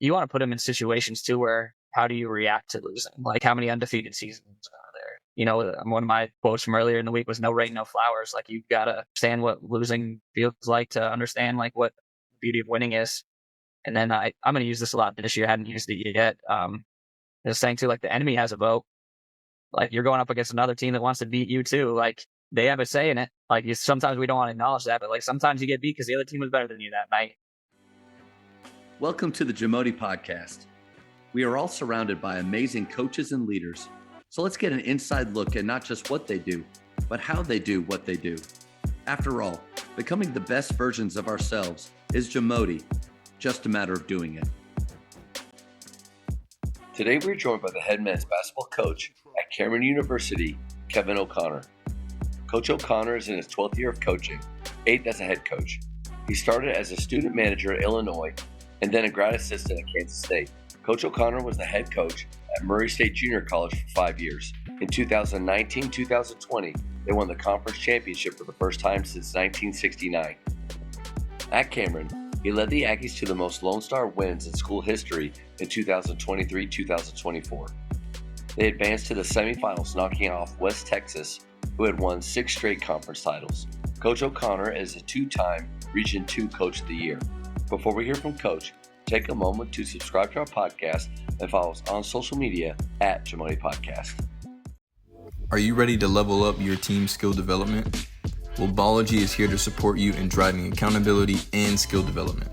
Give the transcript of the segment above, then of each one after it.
you want to put them in situations too where how do you react to losing? Like how many undefeated seasons are there? One of my quotes from earlier in the week was no rain, no flowers. Like you've got to understand what losing feels like to understand like what the beauty of winning is. And then I'm going to use this a lot this year. I hadn't used it yet. Just saying too, like the enemy has a vote. Like you're going up against another team that wants to beat you too. Like they have a say in it. Like sometimes we don't want to acknowledge that, but like sometimes you get beat because the other team was better than you that night. Welcome to the JAMODI podcast. We are all surrounded by amazing coaches and leaders. So let's get an inside look at not just what they do, but how they do what they do. After all, becoming the best versions of ourselves is JAMODI, just a matter of doing it. Today we're joined by the head men's basketball coach at Cameron University, Kevin O'Connor. Coach O'Connor is in his 12th year of coaching, 8th as a head coach. He started as a student manager at Illinois and then a grad assistant at Kansas State. Coach O'Connor was the head coach at Murray State Junior College for 5 years. In 2019-2020, they won the conference championship for the first time since 1969. At Cameron, he led the Aggies to the most Lone Star wins in school history in 2023-2024. They advanced to the semifinals, knocking off West Texas, who had won 6 straight conference titles. Coach O'Connor is a 2-time Region 2 Coach of the Year. Before we hear from Coach, take a moment to subscribe to our podcast and follow us on social media at JAMODI Podcast. Are you ready to level up your team's skill development? Well, Bology is here to support you in driving accountability and skill development.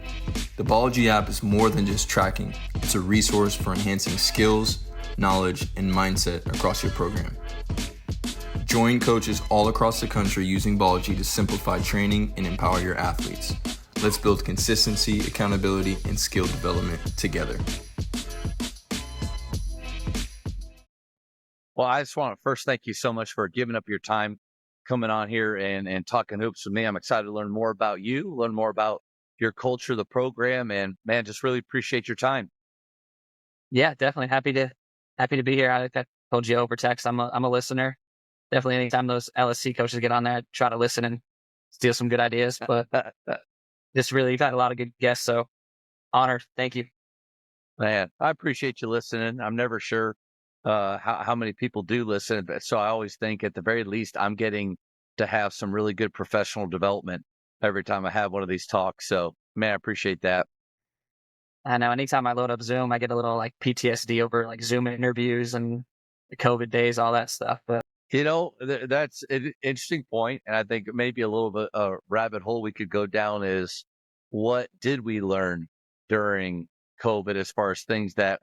The Bology app is more than just tracking. It's a resource for enhancing skills, knowledge, and mindset across your program. Join coaches all across the country using Bology to simplify training and empower your athletes. Let's build consistency, accountability, and skill development together. Well, I just want to first thank you so much for giving up your time coming on here and talking hoops with me. I'm excited to learn more about you, learn more about your culture, the program, and man, just really appreciate your time. Yeah, definitely happy to be here. I told you over text. I'm a listener. Definitely anytime those LSC coaches get on there, I try to listen and steal some good ideas. But just really, you've had a lot of good guests, so honored. Thank you. Man, I appreciate you listening. I'm never sure how many people do listen, but so I always think at the very least I'm getting to have some really good professional development every time I have one of these talks. So, man, I appreciate that. I know. Anytime I load up Zoom, I get a little like PTSD over like Zoom interviews and the COVID days, all that stuff. But that's an interesting point, and I think maybe a little bit a rabbit hole we could go down is what did we learn during COVID as far as things that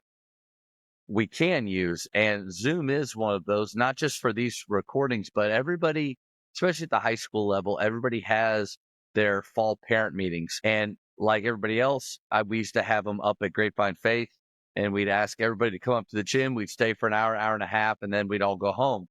we can use, and Zoom is one of those, not just for these recordings, but everybody, especially at the high school level, everybody has their fall parent meetings. And like everybody else, we used to have them up at Grapevine Faith, and we'd ask everybody to come up to the gym. We'd stay for an hour, hour and a half, and then we'd all go home.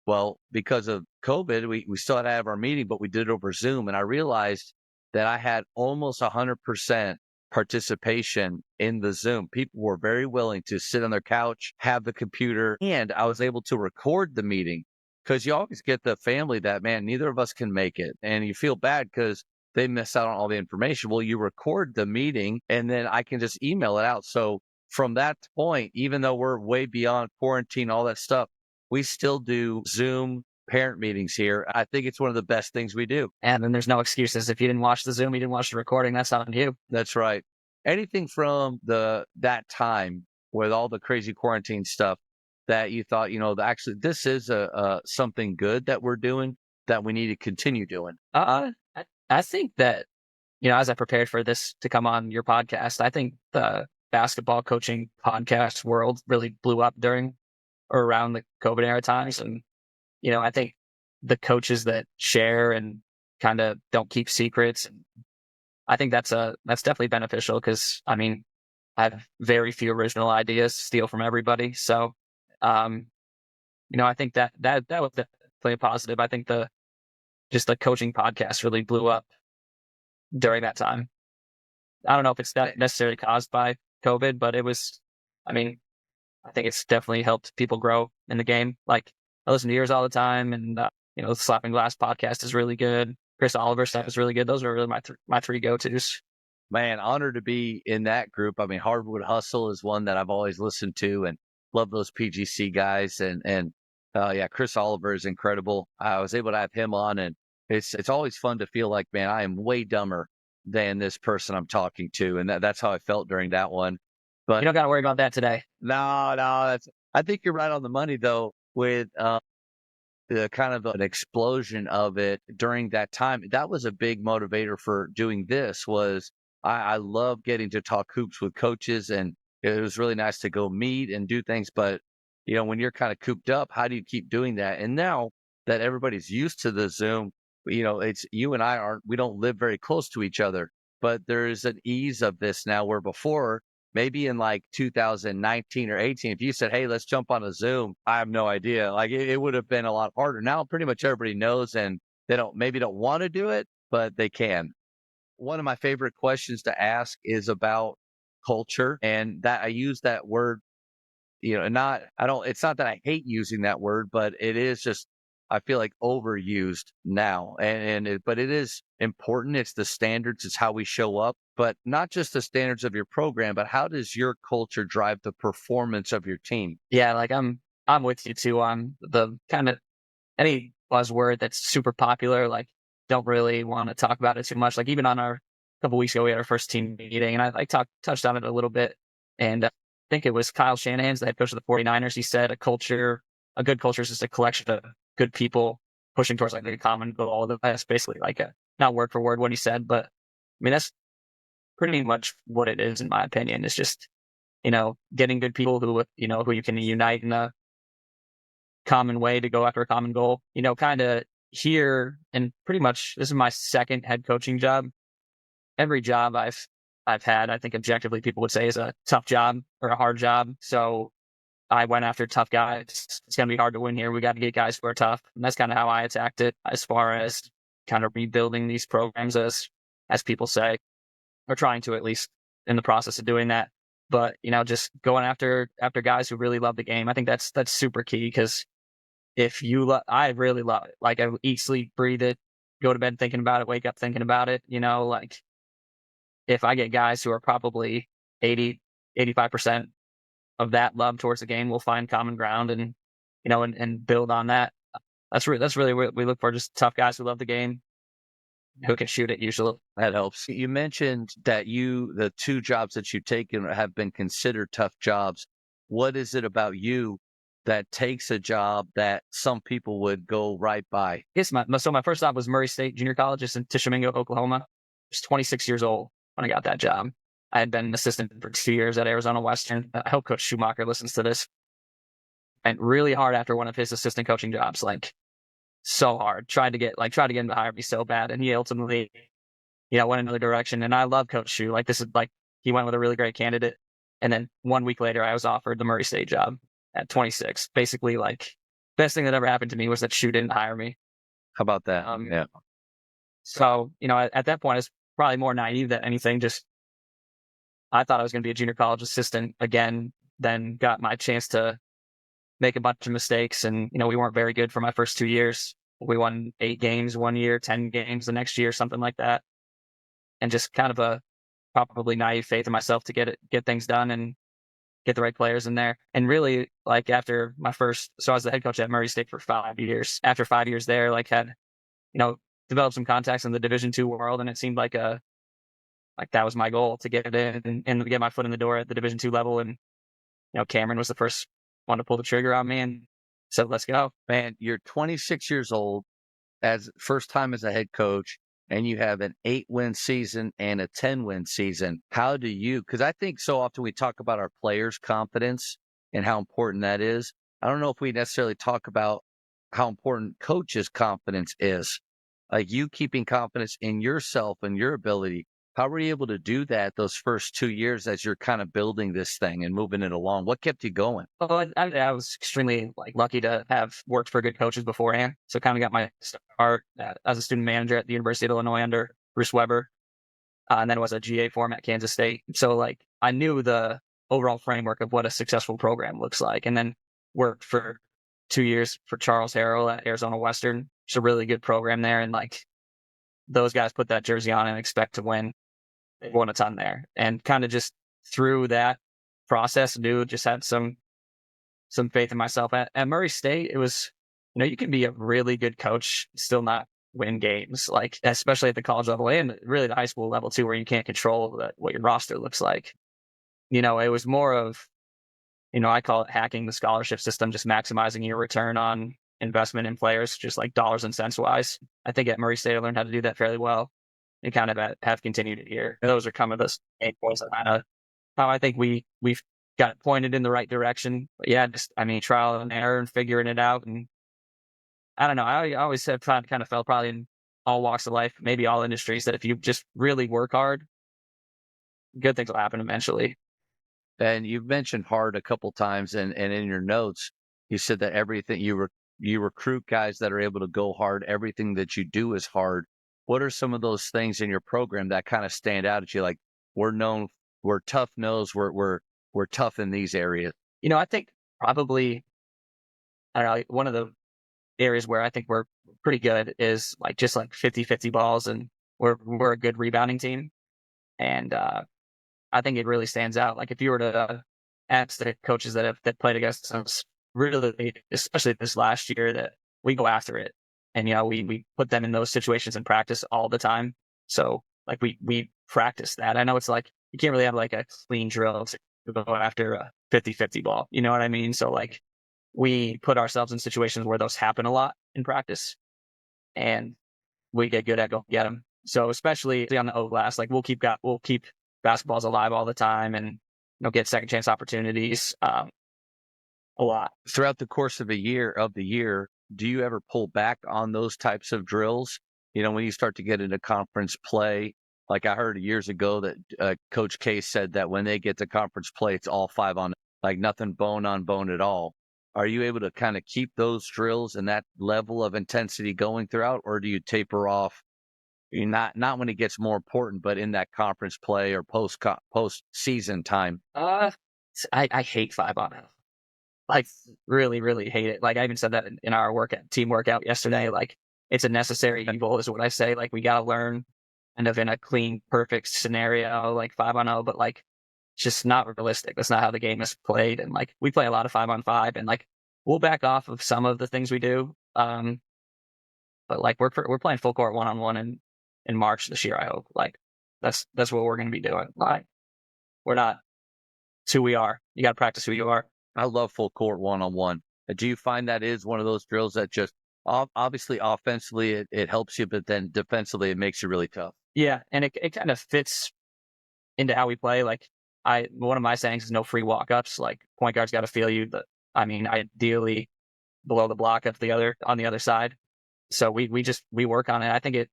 Well, because of COVID, we still had to have our meeting, but we did it over Zoom. And I realized that I had almost 100% participation in the Zoom. People were very willing to sit on their couch, have the computer, and I was able to record the meeting because you always get the family that, man, neither of us can make it. And you feel bad because they miss out on all the information. Well, you record the meeting and then I can just email it out. So from that point, even though we're way beyond quarantine, all that stuff, we still do Zoom parent meetings here. I think it's one of the best things we do. And then there's no excuses. If you didn't watch the Zoom, you didn't watch the recording, that's on you. That's right. Anything from that time with all the crazy quarantine stuff that you thought, actually this is something good that we're doing that we need to continue doing? I think that, as I prepared for this to come on your podcast, I think the basketball coaching podcast world really blew up during or around the COVID era times. And I think the coaches that share and kind of don't keep secrets, and I think that's definitely beneficial because I have very few original ideas, steal from everybody. So, I think that was definitely positive. I think the coaching podcast really blew up during that time. I don't know if it's not necessarily caused by COVID, but it was. I think it's definitely helped people grow in the game. Like, I listen to yours all the time, and the Slapping Glass podcast is really good. Chris Oliver stuff is really good. Those are really my three go-tos. Man, honored to be in that group. I mean, Hardwood Hustle is one that I've always listened to and love those PGC guys. Yeah, Chris Oliver is incredible. I was able to have him on, and it's always fun to feel like, man, I am way dumber than this person I'm talking to, and that's how I felt during that one. You But don't got to worry about that today. no, that's I think you're right on the money though with the kind of an explosion of it during that time. That was a big motivator for doing this was I love getting to talk hoops with coaches, and it was really nice to go meet and do things. But, when you're kind of cooped up, how do you keep doing that? And now that everybody's used to the Zoom, it's you and we don't live very close to each other, but there's an ease of this now where before maybe in like 2019 or 18, if you said, hey, let's jump on a Zoom, I have no idea. Like it would have been a lot harder. Now pretty much everybody knows and they don't want to do it, but they can. One of my favorite questions to ask is about culture. And that I use that word, it's not that I hate using that word, but it is just, I feel like overused now. But it is important. It's the standards. It's how we show up, but not just the standards of your program, but how does your culture drive the performance of your team? Yeah, like I'm with you too on the kind of any buzzword that's super popular. Like, don't really want to talk about it too much. Like even on our couple weeks ago, we had our first team meeting, and I touched on it a little bit. And I think it was Kyle Shanahan's the head coach of the 49ers. He said a good culture is just a collection of good people pushing towards like a common goal. That's basically like not word for word what he said, but I mean, that's pretty much what it is in my opinion. It's just, getting good people who you can unite in a common way to go after a common goal. Kind of here, and pretty much this is my second head coaching job. Every job I've had, I think objectively people would say is a tough job or a hard job. So I went after tough guys. It's going to be hard to win here. We got to get guys who are tough. And that's kind of how I attacked it as far as kind of rebuilding these programs as people say, or trying to at least in the process of doing that. But, just going after guys who really love the game. I think that's super key because if I really love it. Like I eat, sleep, breathe it, go to bed thinking about it, wake up thinking about it, like if I get guys who are probably 80-85% of that love towards the game, we'll find common ground and, and build on that. That's really what we look for. Just tough guys who love the game, who can shoot it usually. That helps. You mentioned that the two jobs that you've taken have been considered tough jobs. What is it about you that takes a job that some people would go right by? I guess my first job was Murray State Junior College, just in Tishomingo, Oklahoma. I was 26 years old when I got that job. I had been an assistant for 2 years at Arizona Western. I hope Coach Schumacher listens to this. And really hard after one of his assistant coaching jobs, like so hard. Tried to get him to hire me so bad, and he ultimately, went another direction. And I love Coach Schu. Like this is like he went with a really great candidate. And then 1 week later, I was offered the Murray State job at 26. Basically, like best thing that ever happened to me was that Schu didn't hire me. How about that? Yeah. So, at that point, it's probably more naive than anything. Just I thought I was going to be a junior college assistant again, then got my chance to make a bunch of mistakes. And, we weren't very good for my first 2 years. We won 8 games 1 year, 10 games the next year, something like that. And just kind of a probably naive faith in myself to get things done and get the right players in there. And really, like after so I was the head coach at Murray State for 5 years. After 5 years there, like had, developed some contacts in the Division II world. And it seemed like that was my goal to get in and get my foot in the door at the Division II level. And, Cameron was the first one to pull the trigger on me and said, let's go. Man, you're 26 years old first time as a head coach, and you have an 8-win season and a 10-win season. How do you, because I think so often we talk about our players' confidence and how important that is. I don't know if we necessarily talk about how important coaches' confidence is. Like you keeping confidence in yourself and your ability. How were you able to do that those first 2 years as you're kind of building this thing and moving it along? What kept you going? Well, I was extremely lucky to have worked for good coaches beforehand. So kind of got my start as a student manager at the University of Illinois under Bruce Weber, and then was a GA for him at Kansas State. So I knew the overall framework of what a successful program looks like, and then worked for 2 years for Charles Harrell at Arizona Western. It's a really good program there, and those guys put that jersey on and expect to win. they've won a ton there, and kind of just through that process, just had some faith in myself. At Murray State, it was, you can be a really good coach, still not win games, like especially at the college level and really the high school level too, where you can't control what your roster looks like. It was more of, I call it hacking the scholarship system, just maximizing your return on investment in players, just like dollars and cents wise. I think at Murray State, I learned how to do that fairly well, and kind of have continued it here. Those are kind of the 8 points that kind of how I think we've got it pointed in the right direction. But yeah, just, trial and error and figuring it out. And I don't know. I always have kind of felt probably in all walks of life, maybe all industries, that if you just really work hard, good things will happen eventually. And you've mentioned hard a couple times, and in your notes, you said that everything you recruit guys that are able to go hard. Everything that you do is hard. What are some of those things in your program that kind of stand out at you? Like, we're tough nosed, we're tough in these areas. I think probably, I don't know, one of the areas where I think we're pretty good is like just like 50-50 balls, and we're a good rebounding team. And I think it really stands out. Like if you were to ask the coaches that played against us, really, especially this last year, that we go after it, and we put them in those situations in practice all the time. So like we practice that. I know it's like you can't really have like a clean drill to go after a 50-50 ball. You know what I mean? So like we put ourselves in situations where those happen a lot in practice, and we get good at go get them. So especially on the O glass, like we'll keep basketballs alive all the time, and get second chance opportunities a lot throughout the course of the year. Do you ever pull back on those types of drills? When you start to get into conference play, like I heard years ago that Coach K said that when they get to conference play, it's all 5-on, like nothing bone on bone at all. Are you able to kind of keep those drills and that level of intensity going throughout, or do you taper off? Not when it gets more important, but in that conference play or post season time. I hate 5-on. Like really, really hate it. Like I even said that in our team workout yesterday. Like it's a necessary evil is what I say. Like we got to learn kind of in a clean, perfect scenario, like 5-on-0, but like it's just not realistic. That's not how the game is played. And like we play a lot of 5-on-5, and like we'll back off of some of the things we do. But like we're playing full court 1-on-1 in March this year. I hope like that's what we're going to be doing. Like we're not. It's who we are. You got to practice who you are. I love full court 1-on-1. Do you find that is one of those drills that just obviously offensively it helps you, but then defensively it makes you really tough? Yeah, and it kind of fits into how we play. Like one of my sayings is no free walk-ups. Like point guard's got to feel you. Ideally below the block on the other side. So we work on it. I think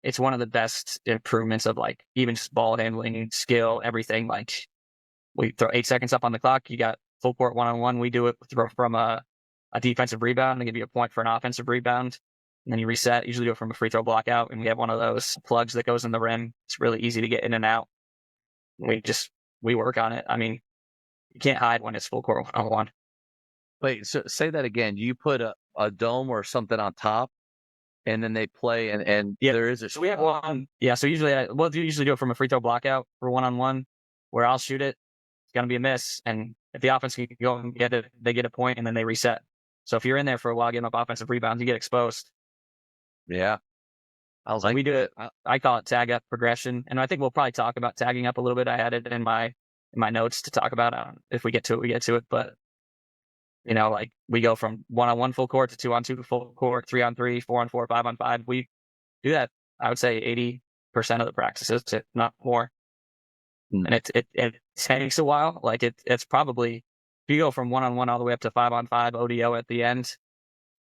it's one of the best improvements of like even just ball handling, skill, everything. Like we throw 8 seconds up on the clock. You got full court 1-on-1. We do it from a defensive rebound and give you a point for an offensive rebound. And then you reset, usually do it from a free throw block out. And we have one of those plugs that goes in the rim. It's really easy to get in and out. We work on it. I mean, you can't hide when it's full court 1-on-1. Wait, so say that again. You put a dome or something on top, and then they play, and yeah, there is a. So we have one. Yeah, so we'll usually do it from a free throw block out for 1-on-1, where I'll shoot it. It's going to be a miss. And if the offense can go and get it, they get a point, and then they reset. So if you're in there for a while getting up offensive rebounds, you get exposed. Yeah. I was like, we do it. I call it tag up progression. And I think we'll probably talk about tagging up a little bit. I had it in my notes to talk about. If we get to it, we get to it. But, like we go from 1-on-1 full court to 2-on-2 full court, 3-on-3, 4-on-4, 5-on-5. We do that, I would say 80% of the practices, if not more. And it takes a while. Like it's probably, if you go from 1-on-1 all the way up to 5-on-5 ODO at the end,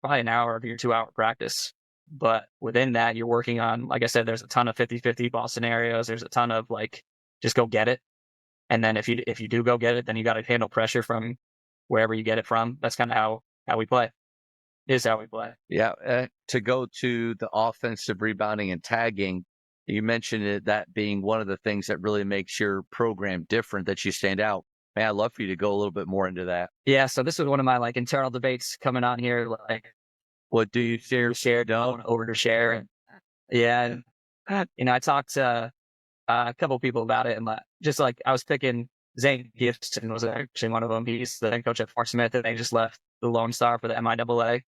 probably an hour of your 2-hour practice. But within that, you're working on, like I said, there's a ton of 50-50 ball scenarios. There's a ton of like, just go get it. And then if you do go get it, then you got to handle pressure from wherever you get it from. That's kind of how we play. Is how we play. Yeah. To go to the offensive rebounding and tagging, you mentioned it, that being one of the things that really makes your program different, that you stand out. Man, I'd love for you to go a little bit more into that. Yeah. So this was one of my like internal debates coming on here. Like, what do you share? Don't over to share. Yeah. I talked to a couple people about it, and just like I was picking Zane Gibson was actually one of them. He's the head coach at Fort Smith, and they just left the Lone Star for the MIAA.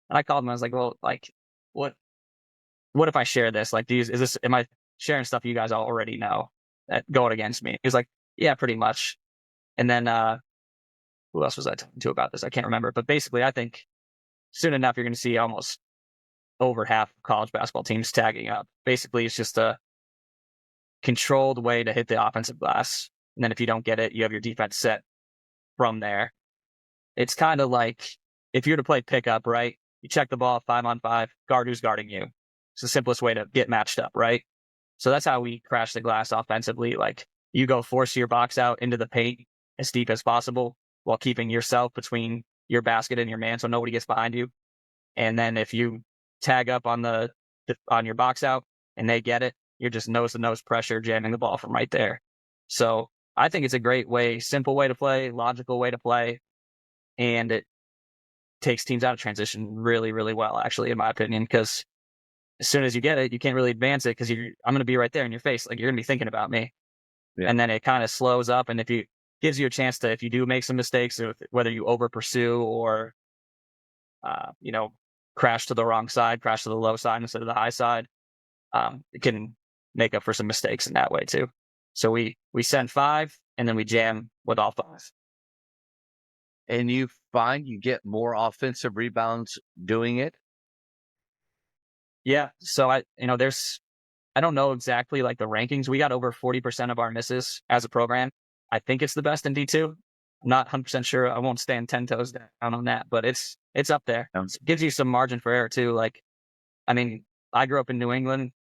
And I called him. I was like, "Well, like, what if I share this? Like, am I sharing stuff you guys already know that going against me?" He was like, "Yeah, pretty much." And then who else was I talking to about this? I can't remember. But basically, I think soon enough you're going to see almost over half of college basketball teams tagging up. Basically, it's just a controlled way to hit the offensive glass. And then if you don't get it, you have your defense set from there. It's kind of like if you were to play pickup, right? You check the ball 5-on-5, guard who's guarding you. It's the simplest way to get matched up, right? So that's how we crash the glass offensively. Like you go force your box out into the paint as deep as possible while keeping yourself between your basket and your man so nobody gets behind you. And then if you tag up on your box out and they get it, you're just nose to nose pressure jamming the ball from right there. So I think it's a great way, simple way to play, logical way to play, and it takes teams out of transition really, really well, actually, in my opinion, because as soon as you get it, you can't really advance it because I'm going to be right there in your face. Like you're going to be thinking about me. Yeah. And then it kind of slows up. And gives you a chance to, if you do make some mistakes, whether you over pursue or, crash to the wrong side, crash to the low side instead of the high side, it can make up for some mistakes in that way too. So we send 5 and then we jam with all 5. And you find you get more offensive rebounds doing it? Yeah. So I don't know exactly like the rankings. We got over 40% of our misses as a program. I think it's the best in D2. I'm not 100% sure. I won't stand 10 toes down on that, but it's up there. It gives you some margin for error too. Like, I mean, I grew up in New England,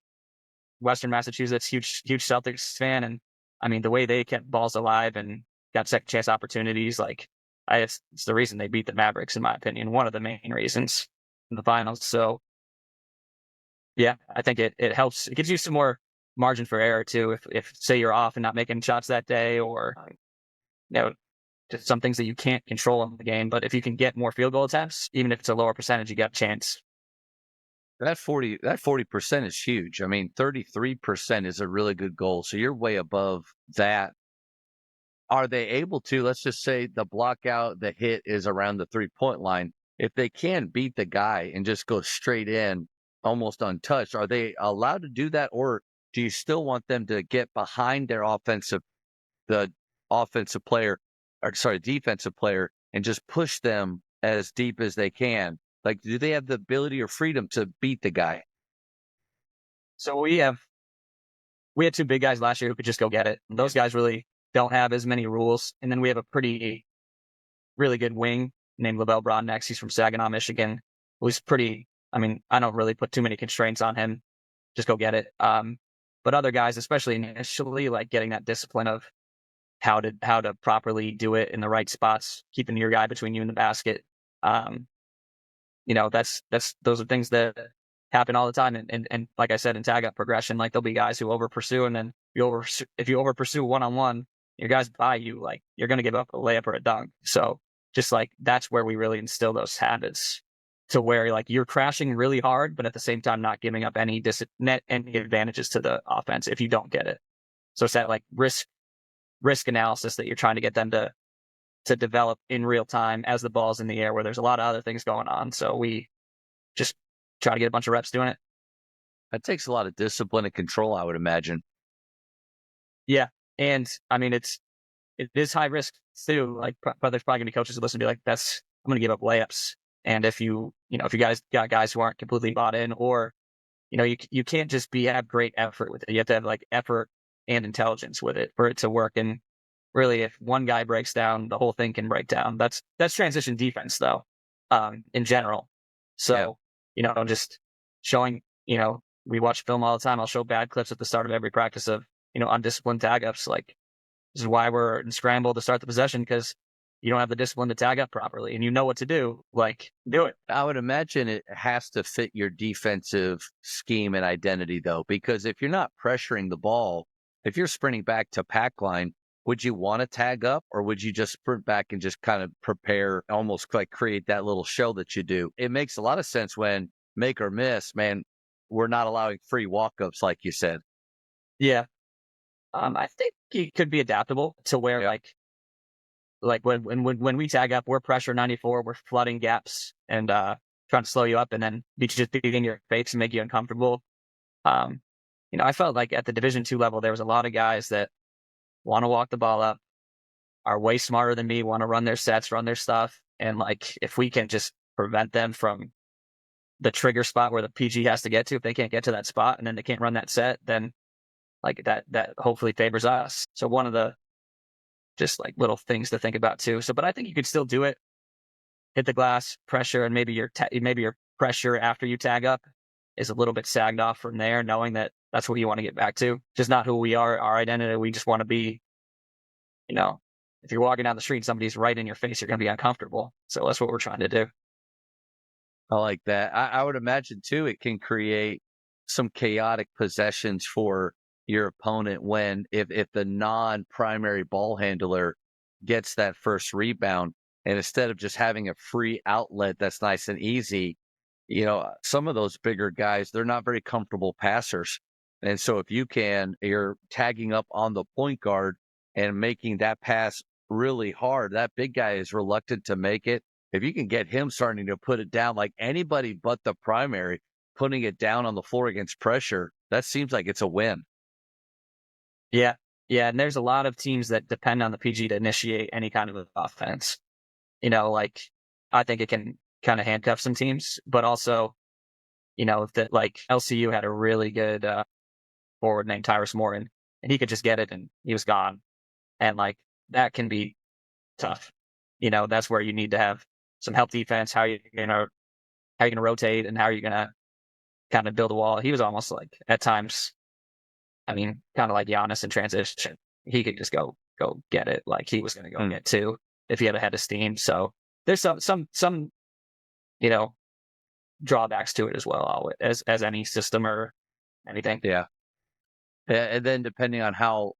Western Massachusetts, huge Celtics fan. And I mean, the way they kept balls alive and got second chance opportunities, like it's the reason they beat the Mavericks, in my opinion, one of the main reasons in the finals. So yeah, I think it helps. It gives you some more margin for error too. If say you're off and not making shots that day, or just some things that you can't control in the game. But if you can get more field goal attempts, even if it's a lower percentage, you got a chance. That 40% is huge. I mean, 33% is a really good goal. So you're way above that. Are they able to, let's just say the block out, the hit is around the 3-point line. If they can beat the guy and just go straight in, almost untouched, are they allowed to do that? Or do you still want them to get behind their defensive player, and just push them as deep as they can? Like, do they have the ability or freedom to beat the guy? So we had 2 big guys last year who could just go get it. And those guys really don't have as many rules. And then we have a really good wing named Lavelle Broadnex. He's from Saginaw, Michigan, who's I don't really put too many constraints on him. Just go get it. But other guys, especially initially, like getting that discipline of how to properly do it in the right spots, keeping your guy between you and the basket. Those are things that happen all the time. And like I said, in tag up progression, like there'll be guys who over pursue, and then if you over pursue 1-on-1, your guys by you, like you're going to give up a layup or a dunk. So just like that's where we really instill those habits to where like you're crashing really hard, but at the same time not giving up any advantages to the offense if you don't get it. So it's that like risk analysis that you're trying to get them to develop in real time as the ball's in the air, where there's a lot of other things going on. So we just try to get a bunch of reps doing it. That takes a lot of discipline and control, I would imagine. Yeah. And I mean, it is high risk too. Like, but there's probably gonna be coaches who listen and be like, I'm going to give up layups. And if you guys got guys who aren't completely bought in, or, you can't just have great effort with it. You have to have like effort and intelligence with it for it to work. And really, if one guy breaks down, the whole thing can break down. That's transition defense though, in general. So, just showing, we watch film all the time. I'll show bad clips at the start of every practice of, undisciplined tag ups. Like, this is why we're in scramble to start the possession, because you don't have the discipline to tag up properly and you know what to do. Like, do it. I would imagine it has to fit your defensive scheme and identity though, because if you're not pressuring the ball, if you're sprinting back to pack line, would you want to tag up, or would you just sprint back and just kind of prepare, almost like create that little shell that you do? It makes a lot of sense when make or miss, man, we're not allowing free walk-ups like you said. Yeah. I think he could be adaptable to where Yeah. like when we tag up, we're pressure 94, we're flooding gaps and trying to slow you up and then just beating your face and make you uncomfortable. Um, I felt like at the Division II level, there was a lot of guys that want to walk the ball up, are way smarter than me, want to run their sets, run their stuff, and like if we can just prevent them from the trigger spot where the PG has to get to, if they can't get to that spot and then they can't run that set, then like that hopefully favors us. So one of the just like little things to think about too. So, but I think you could still do it. Hit the glass, pressure, and maybe your pressure after you tag up is a little bit sagged off from there, knowing that that's what you want to get back to. Just not who we are, our identity. We just want to be, you know, if you're walking down the street and somebody's right in your face, you're going to be uncomfortable. So that's what we're trying to do. I like that. I would imagine too, it can create some chaotic possessions for your opponent when if the non-primary ball handler gets that first rebound, and instead of just having a free outlet that's nice and easy, some of those bigger guys, they're not very comfortable passers. And so if you're tagging up on the point guard and making that pass really hard, that big guy is reluctant to make it. If you can get him starting to put it down like anybody but the primary, putting it down on the floor against pressure, that seems like it's a win. Yeah. Yeah. And there's a lot of teams that depend on the PG to initiate any kind of offense. Like I think it can kind of handcuff some teams, but also, if that like LCU had a really good forward named Tyrus Morton and he could just get it and he was gone. And like that can be tough. That's where you need to have some help defense, how you're gonna rotate and how you're gonna kind of build a wall. He was almost like at times, I mean, kind of like Giannis in transition. He could just go get it. Like he was gonna go get two if he had a head of steam. So there's some drawbacks to it as well, as any system or anything. Yeah. And then depending on how,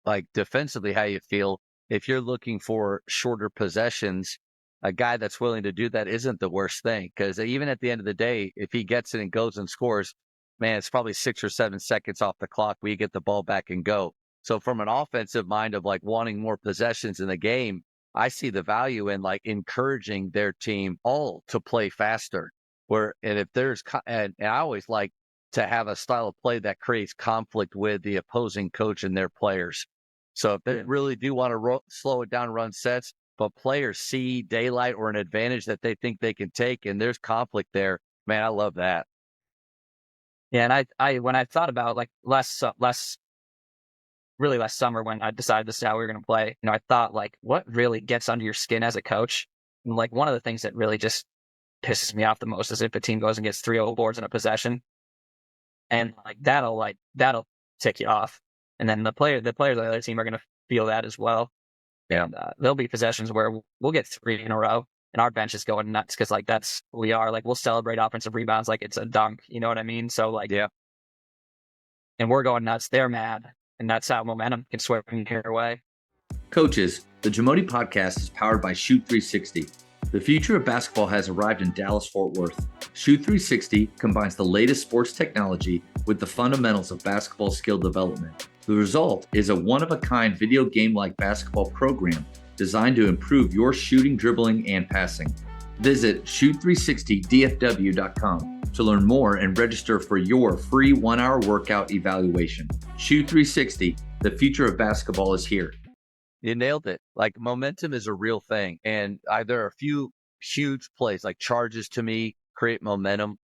like defensively, how you feel, if you're looking for shorter possessions, a guy that's willing to do that isn't the worst thing. Because even at the end of the day, if he gets it and goes and scores, man, it's probably 6 or 7 seconds off the clock where you get the ball back and go. So from an offensive mind of like wanting more possessions in the game, I see the value in like encouraging their team all to play faster. And if and I always like to have a style of play that creates conflict with the opposing coach and their players. So if they really do want to slow it down, run sets, but players see daylight or an advantage that they think they can take, and there's conflict there, man, I love that. Yeah, and I when I thought about like last summer when I decided this is how we were going to play, I thought like what really gets under your skin as a coach, and like one of the things that really just pisses me off the most is if a team goes and gets 3-0 boards in a possession, and that'll tick you off, and then the players of the other team are going to feel that as well. Yeah. And, there'll be possessions where we'll get 3 in a row, and our bench is going nuts because like that's who we are. Like we'll celebrate offensive rebounds like it's a dunk. You know what I mean? So like, Yeah. and we're going nuts. They're mad, and that's how momentum can swing your way. Coaches, the JAMODI podcast is powered by Shoot 360. The future of basketball has arrived in Dallas-Fort Worth. Shoot 360 combines the latest sports technology with the fundamentals of basketball skill development. The result is a one-of-a-kind video game-like basketball program designed to improve your shooting, dribbling, and passing. Visit shoot360dfw.com to learn more and register for your free 1-hour workout evaluation. Shoot 360, the future of basketball is here. You nailed it. Like momentum is a real thing. And there are a few huge plays, like charges to me create momentum.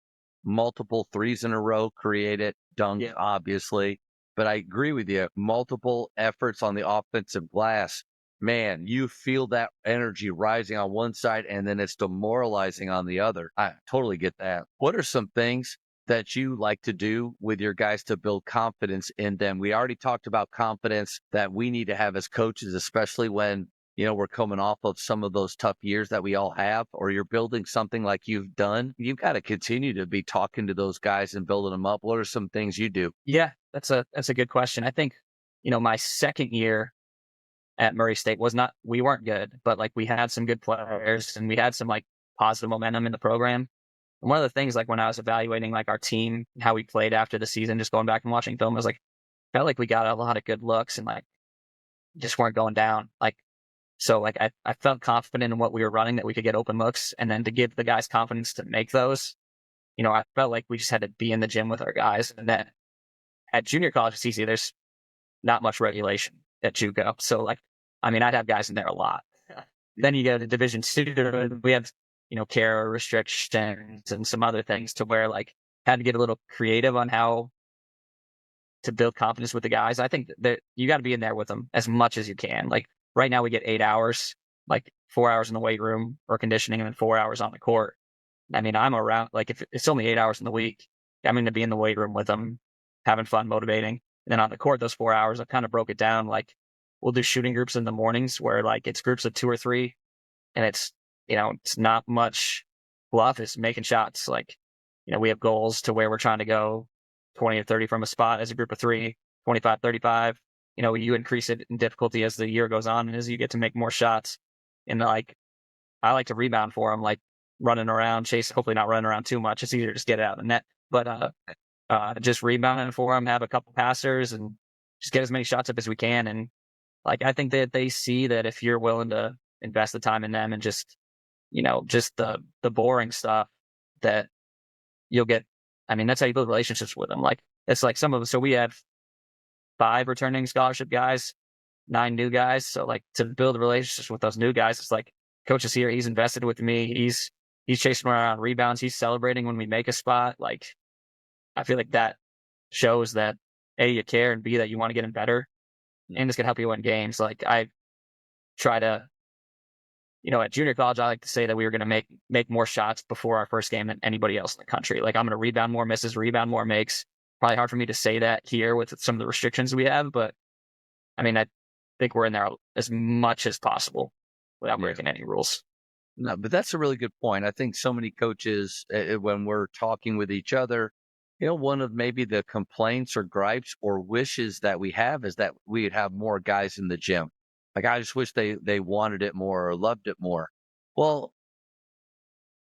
Multiple threes in a row create it. Dunk, obviously. But I agree with you. Multiple efforts on the offensive glass. Man, you feel that energy rising on one side and then it's demoralizing on the other. I totally get that. What are some things that you like to do with your guys to build confidence in them? We already talked about confidence that we need to have as coaches, especially when, we're coming off of some of those tough years that we all have, or you're building something like you've done. You've got to continue to be talking to those guys and building them up. What are some things you do? Yeah, that's a good question. I think, my second year at Murray State we weren't good, but like we had some good players and we had some like positive momentum in the program. And one of the things, like when I was evaluating like our team, how we played after the season, just going back and watching film, I was like, felt like we got a lot of good looks and like just weren't going down. Like, so like I felt confident in what we were running that we could get open looks, and then to give the guys confidence to make those, I felt like we just had to be in the gym with our guys. And then at junior college, it's easy. There's not much regulation at JUCO. So like, I mean, I'd have guys in there a lot. Then you go to Division II, we have, care restrictions and some other things to where like had to get a little creative on how to build confidence with the guys. I think that you got to be in there with them as much as you can. Like right now we get 8 hours, like 4 hours in the weight room or conditioning and then 4 hours on the court. I mean, I'm around, like if it's only 8 hours in the week, I'm going to be in the weight room with them, having fun, motivating. And then on the court, those 4 hours, I've kind of broke it down. Like we'll do shooting groups in the mornings where like it's groups of 2 or 3 and it's, it's not much fluff. It's making shots. Like, we have goals to where we're trying to go 20 or 30 from a spot as a group of 3, 25, 35. You increase it in difficulty as the year goes on and as you get to make more shots. And like, I like to rebound for them, like running around, chase, hopefully not running around too much. It's easier to just get it out of the net, but just rebounding for them, have a couple passers and just get as many shots up as we can. And like, I think that they see that if you're willing to invest the time in them and just, just the boring stuff that you'll get. I mean, that's how you build relationships with them. Like it's like some of us. So we have 5 returning scholarship guys, 9 new guys. So like to build relationships with those new guys, it's like coach is here. He's invested with me. He's chasing around rebounds. He's celebrating when we make a spot. Like I feel like that shows that A, you care, and B, that you want to get him better, and it's gonna help you win games. Like I try to, at junior college, I like to say that we were going to make more shots before our first game than anybody else in the country. Like I'm going to rebound more misses, rebound more makes. Probably hard for me to say that here with some of the restrictions we have, but I mean, I think we're in there as much as possible without breaking any rules. No, but that's a really good point. I think so many coaches, when we're talking with each other, one of maybe the complaints or gripes or wishes that we have is that we'd have more guys in the gym. Like, I just wish they wanted it more or loved it more. Well,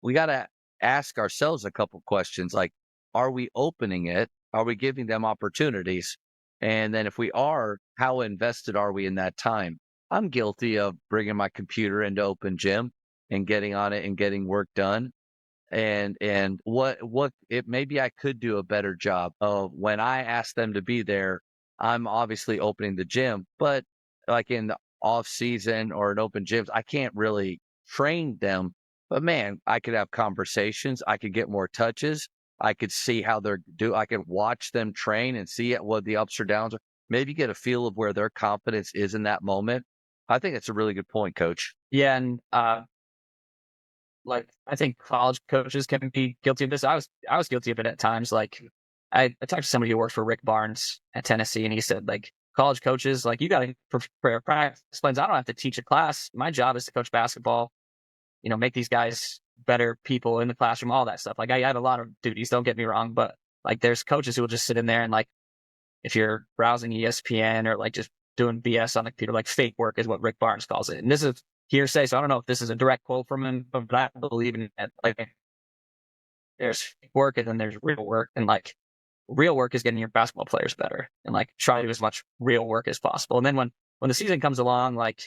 we got to ask ourselves a couple questions like, are we opening it? Are we giving them opportunities? And then if we are, how invested are we in that time? I'm guilty of bringing my computer into open gym and getting on it and getting work done. And what it maybe I could do a better job of when I ask them to be there. I'm obviously opening the gym, but like in the off season or in open gyms, I can't really train them. But man, I could have conversations. I could get more touches. I could see how I could watch them train and see what the ups or downs are. Maybe get a feel of where their confidence is in that moment. I think it's a really good point, Coach. Yeah, and like I think college coaches can be guilty of this. I was guilty of it at times. Like I talked to somebody who works for Rick Barnes at Tennessee, and he said like college coaches, like you got to prepare practice. Explains I don't have to teach a class. My job is to coach basketball. Make these guys better people in the classroom, all that stuff. Like I have a lot of duties. Don't get me wrong, but like there's coaches who will just sit in there and like if you're browsing ESPN or like just doing BS on the computer, like fake work is what Rick Barnes calls it. And this is hearsay, so I don't know if this is a direct quote from him, but I believe in it. Like there's fake work and then there's real work, and like real work is getting your basketball players better and like try to do as much real work as possible. And then when the season comes along, like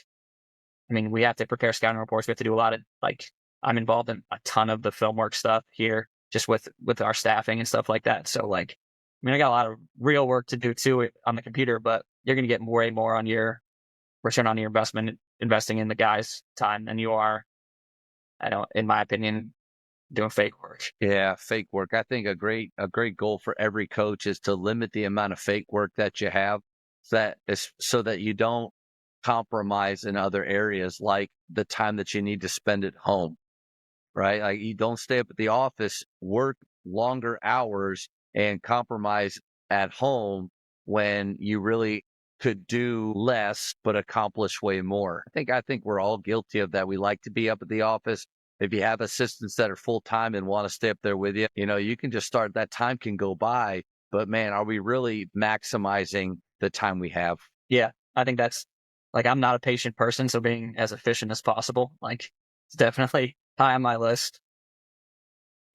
I mean, we have to prepare scouting reports. We have to do a lot of like I'm involved in a ton of the film work stuff here, just with our staffing and stuff like that. So like, I mean, I got a lot of real work to do too on the computer, but you're going to get way more on your return on your investment investing in the guys' time than you are, in my opinion, doing fake work. Yeah, fake work. I think a great goal for every coach is to limit the amount of fake work that you have, so that you don't compromise in other areas like the time that you need to spend at home, right? Like you don't stay up at the office, work longer hours and compromise at home when you really could do less but accomplish way more. I think we're all guilty of that. We like to be up at the office. If you have assistants that are full time and want to stay up there with you, you can just start. That time can go by, but man, are we really maximizing the time we have? Yeah, I think that's like I'm not a patient person, so being as efficient as possible, like it's definitely high on my list.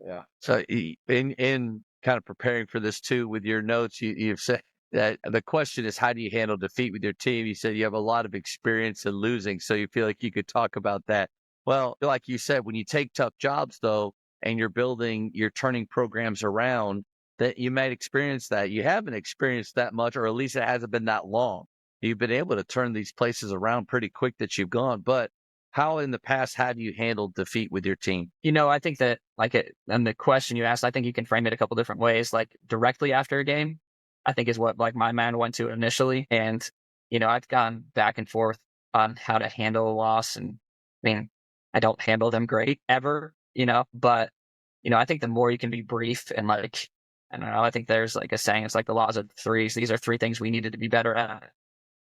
Yeah. So in kind of preparing for this too, with your notes, you've said the question is, how do you handle defeat with your team? You said you have a lot of experience in losing, so you feel like you could talk about that. Well, like you said, when you take tough jobs, though, and you're turning programs around, that you might experience that. You haven't experienced that much, or at least it hasn't been that long. You've been able to turn these places around pretty quick that you've gone. But how in the past have you handled defeat with your team? I think that and the question you asked, I think you can frame it a couple different ways. Like directly after a game, I think is what like my mind went to initially. And, I've gone back and forth on how to handle a loss. And I mean, I don't handle them great ever, but, I think the more you can be brief and like, I don't know, I think there's like a saying, it's like the laws of threes. These are three things we needed to be better at.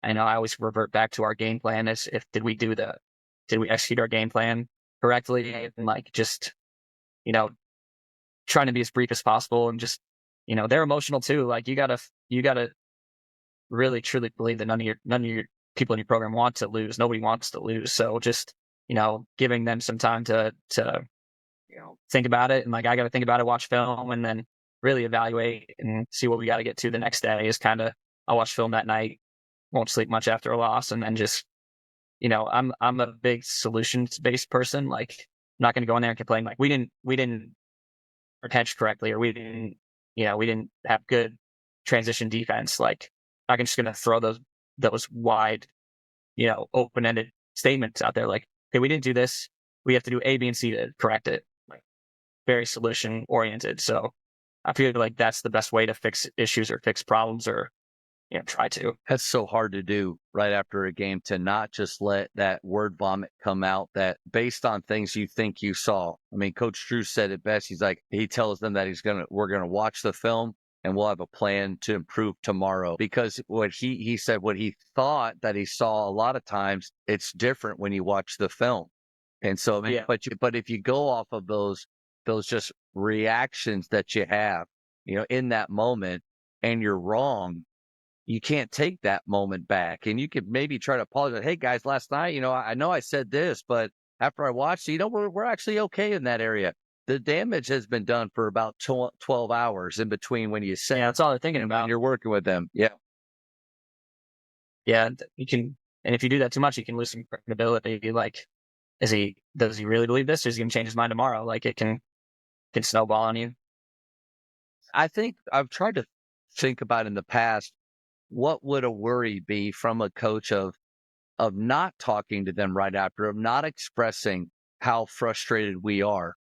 I always revert back to our game plan as if did we execute our game plan correctly, and like just, trying to be as brief as possible, and just, they're emotional too. Like you gotta really truly believe that none of your people in your program want to lose. Nobody wants to lose. So just, giving them some time to think about it. And like, I got to think about it, watch film, and then really evaluate and see what we got to get to the next day is kind of, I'll watch film that night, won't sleep much after a loss. And then just, I'm a big solutions based person. Like I'm not going to go in there and complain. Like we didn't hedge correctly, or we didn't have good transition defense. Like I'm just going to throw those wide, open ended statements out there. Like, okay, we didn't do this. We have to do A, B, and C to correct it. Like very solution oriented. So I feel like that's the best way to fix issues or fix problems, or try to. That's so hard to do right after a game, to not just let that word vomit come out that based on things you think you saw. I mean, Coach Drew said it best. He's like, he tells them that we're going to watch the film and we'll have a plan to improve tomorrow, because what he said, what he thought that he saw a lot of times, it's different when you watch the film. And so, Yeah. but if you go off of those just reactions that you have, in that moment, and you're wrong, you can't take that moment back. And you could maybe try to apologize. Hey guys, last night, I know I said this, but after I watched, we're actually okay in that area. The damage has been done for about 12 hours in between when you say, Yeah, that's all they're thinking about. when you're working with them. Yeah. Yeah, you can, and if you do that too much, you can lose some credibility. Like, does he really believe this, or is he going to change his mind tomorrow? Like, it can snowball on you. I think I've tried to think about in the past, what would a worry be from a coach of not talking to them right after, of not expressing how frustrated we are?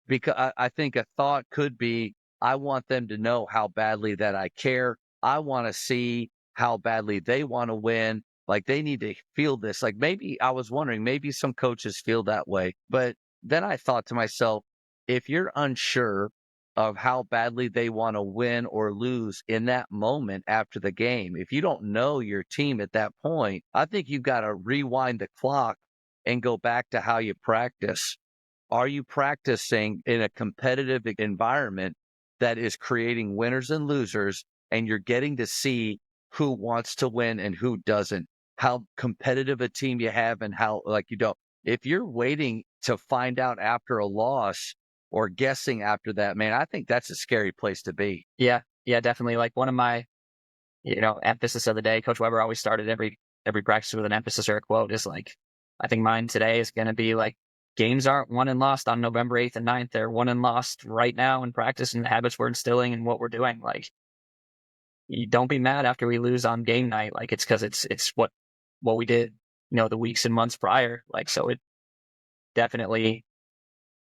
Because I think a thought could be, I want them to know how badly that I care. I want to see how badly they want to win. Like they need to feel this. Like maybe I was wondering, maybe some coaches feel that way. But then I thought to myself, if you're unsure of how badly they want to win or lose in that moment after the game, if you don't know your team at that point, I think you've got to rewind the clock and go back to how you practice. Are you practicing in a competitive environment that is creating winners and losers, and you're getting to see who wants to win and who doesn't, how competitive a team you have and how like you don't? If you're waiting to find out after a loss or guessing after that, man, I think that's a scary place to be. Yeah, definitely. Like one of my, emphasis of the day, Coach Weber always started every practice with an emphasis or a quote. Is like, I think mine today is going to be like, games aren't won and lost on November 8th and 9th. They're won and lost right now in practice and the habits we're instilling and what we're doing. Like, you don't be mad after we lose on game night. Like, it's because it's what we did, the weeks and months prior. Like, so it definitely,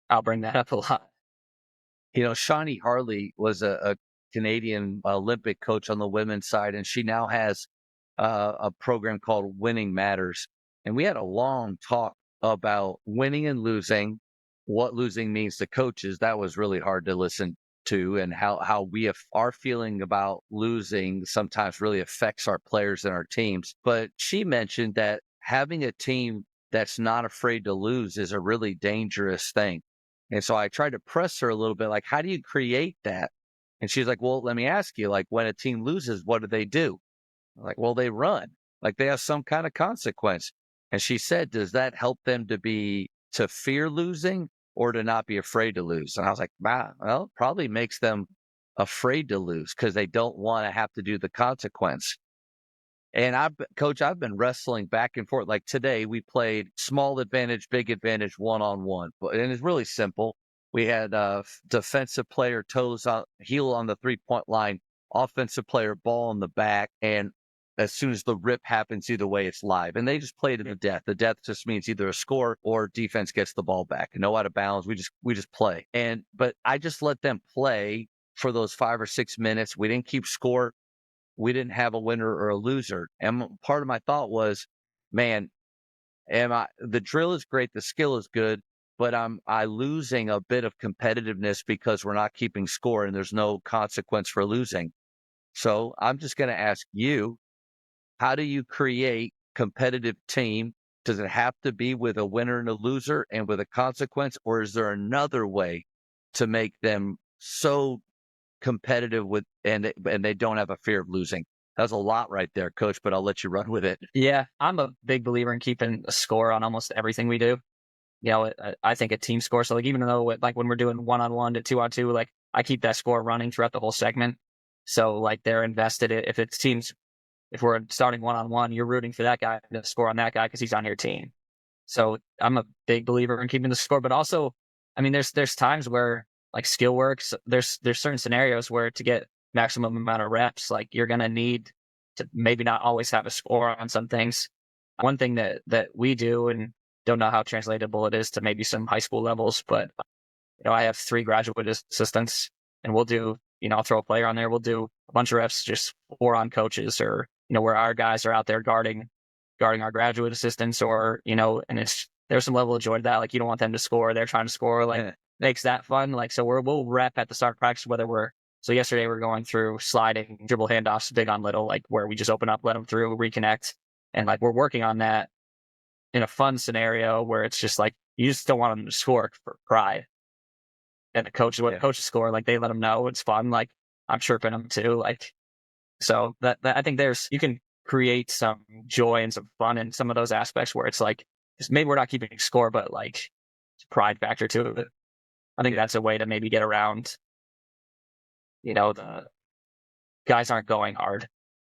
I'll bring that up a lot. Shawnee Harley was a Canadian Olympic coach on the women's side, and she now has a program called Winning Matters. And we had a long talk about winning and losing, what losing means to coaches. That was really hard to listen to, and how our feeling about losing sometimes really affects our players and our teams. But she mentioned that having a team that's not afraid to lose is a really dangerous thing. And so I tried to press her a little bit, like, how do you create that? And she's like, well, let me ask you, like, when a team loses, what do? I'm like, well, they run, like they have some kind of consequence. And she said, does that help them to fear losing or to not be afraid to lose? And I was like, wow, well, it probably makes them afraid to lose because they don't want to have to do the consequence. And Coach, I've been wrestling back and forth. Like today, we played small advantage, big advantage, one-on-one, and it's really simple. We had defensive player heel on the 3-point line, offensive player ball in the back, and as soon as the rip happens, either way, it's live. And they just played to the death. The death just means either a score or defense gets the ball back. No out of bounds. We just play. But I just let them play for those 5 or 6 minutes. We didn't keep score. We didn't have a winner or a loser. And part of my thought was, man, the drill is great, the skill is good, but I losing a bit of competitiveness because we're not keeping score and there's no consequence for losing. So I'm just going to ask you, how do you create competitive team? Does it have to be with a winner and a loser and with a consequence, or is there another way to make them so competitive and they don't have a fear of losing? That's a lot right there, Coach, but I'll let you run with it. Yeah, I'm a big believer in keeping a score on almost everything we do. I think a team score. So like, even though like when we're doing 1-on-1 to 2-on-2, like I keep that score running throughout the whole segment. So like they're invested. If we're starting 1-on-1, you're rooting for that guy to score on that guy because he's on your team. So I'm a big believer in keeping the score, but also, I mean, there's times where like skill works. There's certain scenarios where to get maximum amount of reps, like you're gonna need to maybe not always have a score on some things. One thing that we do, and don't know how translatable it is to maybe some high school levels, but I have 3 graduate assistants, and we'll do, I'll throw a player on there. We'll do a bunch of reps just 4 on coaches, or where our guys are out there guarding our graduate assistants, or and there's some level of joy to that. Like you don't want them to score, they're trying to score, like makes that fun. Like so we'll rep at the start of practice so yesterday we're going through sliding dribble handoffs, big on little, like where we just open up, let them through, reconnect, and like we're working on that in a fun scenario where it's just like you just don't want them to score for pride. And the coaches score, like they let them know it's fun. Like I'm chirping them too. Like so that I think you can create some joy and some fun in some of those aspects where it's like maybe we're not keeping score, but like it's a pride factor to it. I think that's a way to maybe get around, the guys aren't going hard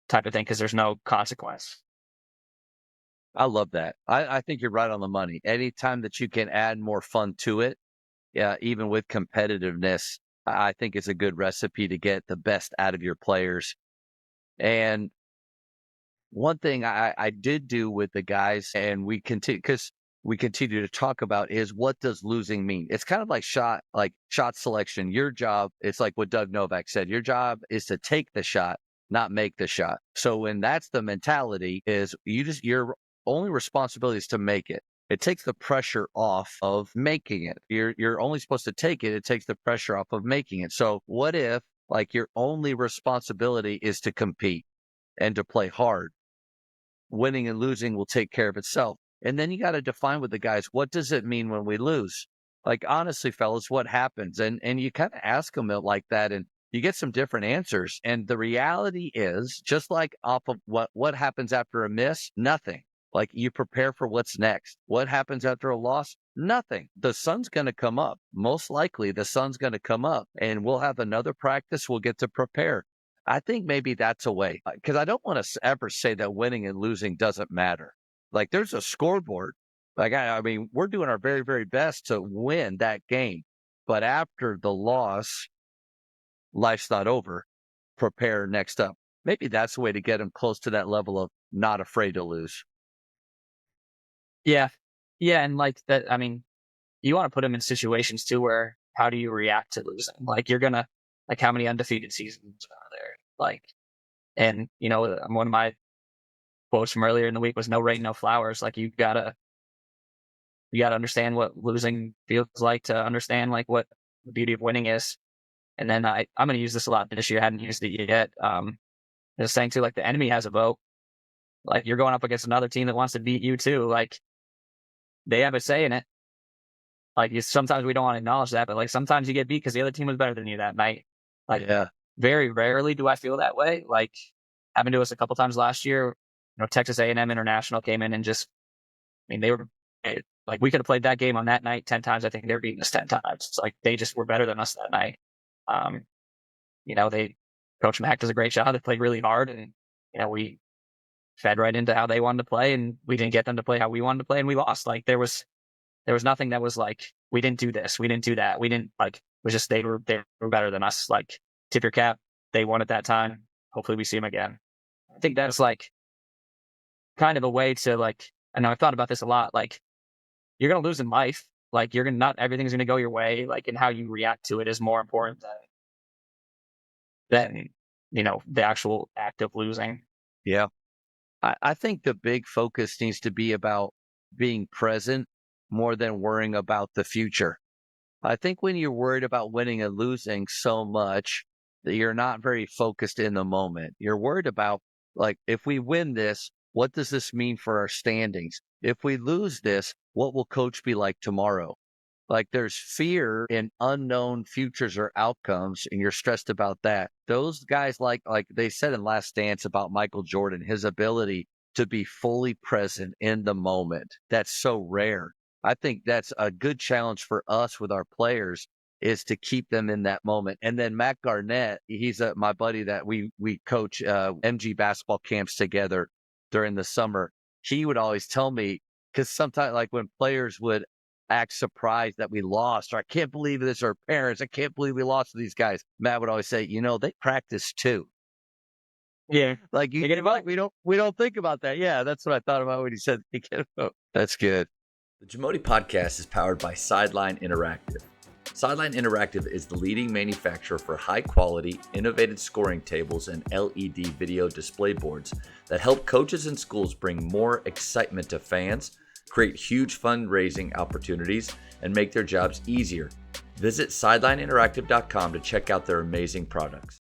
type of thing because there's no consequence. I love that. I think you're right on the money. Anytime that you can add more fun to it, even with competitiveness, I think it's a good recipe to get the best out of your players. And one thing I did do with the guys, and we continue to talk about, is what does losing mean? It's kind of like shot selection. Your job, it's like what Doug Novak said, your job is to take the shot, not make the shot. So when that's the mentality, is your only responsibility is to make it. It takes the pressure off of making it. You're only supposed to take it. It takes the pressure off of making it. So what if like your only responsibility is to compete and to play hard? Winning and losing will take care of itself. And then you got to define with the guys, what does it mean when we lose? Like, honestly, fellas, what happens? And you kind of ask them like that, and you get some different answers. And the reality is, just like off of what happens after a miss, nothing. Like you prepare for what's next. What happens after a loss? Nothing. The sun's going to come up. Most likely the sun's going to come up, and we'll have another practice. We'll get to prepare. I think maybe that's a way, because I don't want to ever say that winning and losing doesn't matter. Like there's a scoreboard. Like, I mean, we're doing our very, very best to win that game. But after the loss, life's not over. Prepare next up. Maybe that's the way to get them close to that level of not afraid to lose. Yeah. Yeah. And like that, I mean, you want to put them in situations too where how do you react to losing? Like like how many undefeated seasons are there? Like, and one of my quotes from earlier in the week was no rain, no flowers. Like you gotta understand what losing feels like to understand like what the beauty of winning is. And then I'm going to use this a lot this year. I hadn't used it yet. Just saying too, like the enemy has a vote. Like you're going up against another team that wants to beat you too. Like they have a say in it. Like sometimes we don't want to acknowledge that, but like sometimes you get beat because the other team was better than you that night. Like very rarely do I feel that way. Like happened to us a couple times last year. Texas A&M International came in and just, I mean, they were like, we could have played that game on that night 10 times. I think they were beating us 10 times. It's like they just were better than us that night. Coach Mack does a great job. They played really hard, and we fed right into how they wanted to play, and we didn't get them to play how we wanted to play, and we lost. Like there was nothing that was like we didn't do this, we didn't do that, we didn't like. It was just they were better than us. Like tip your cap, they won at that time. Hopefully we see them again. I think that's like kind of a way to like. I know I've thought about this a lot. Like you're gonna lose in life. Like not everything's gonna go your way. Like and how you react to it is more important than the actual act of losing. Yeah. I think the big focus needs to be about being present more than worrying about the future. I think when you're worried about winning and losing so much that you're not very focused in the moment, you're worried about, like, if we win this, what does this mean for our standings? If we lose this, what will coach be like tomorrow? Like there's fear in unknown futures or outcomes, and you're stressed about that. Those guys, like they said in Last Dance about Michael Jordan, his ability to be fully present in the moment. That's so rare. I think that's a good challenge for us with our players is to keep them in that moment. And then Matt Garnett, he's my buddy that we coach MG basketball camps together during the summer. He would always tell me, because sometimes like when players would act surprised that we lost, or I can't believe this, or parents, I can't believe we lost to these guys. Matt would always say, they practice too. Yeah. Like we don't think about that. Yeah, that's what I thought about when he said that's good. The JAMODI podcast is powered by Sideline Interactive. Sideline Interactive is the leading manufacturer for high-quality, innovative scoring tables and LED video display boards that help coaches and schools bring more excitement to fans, create huge fundraising opportunities, and make their jobs easier. Visit sidelineinteractive.com to check out their amazing products.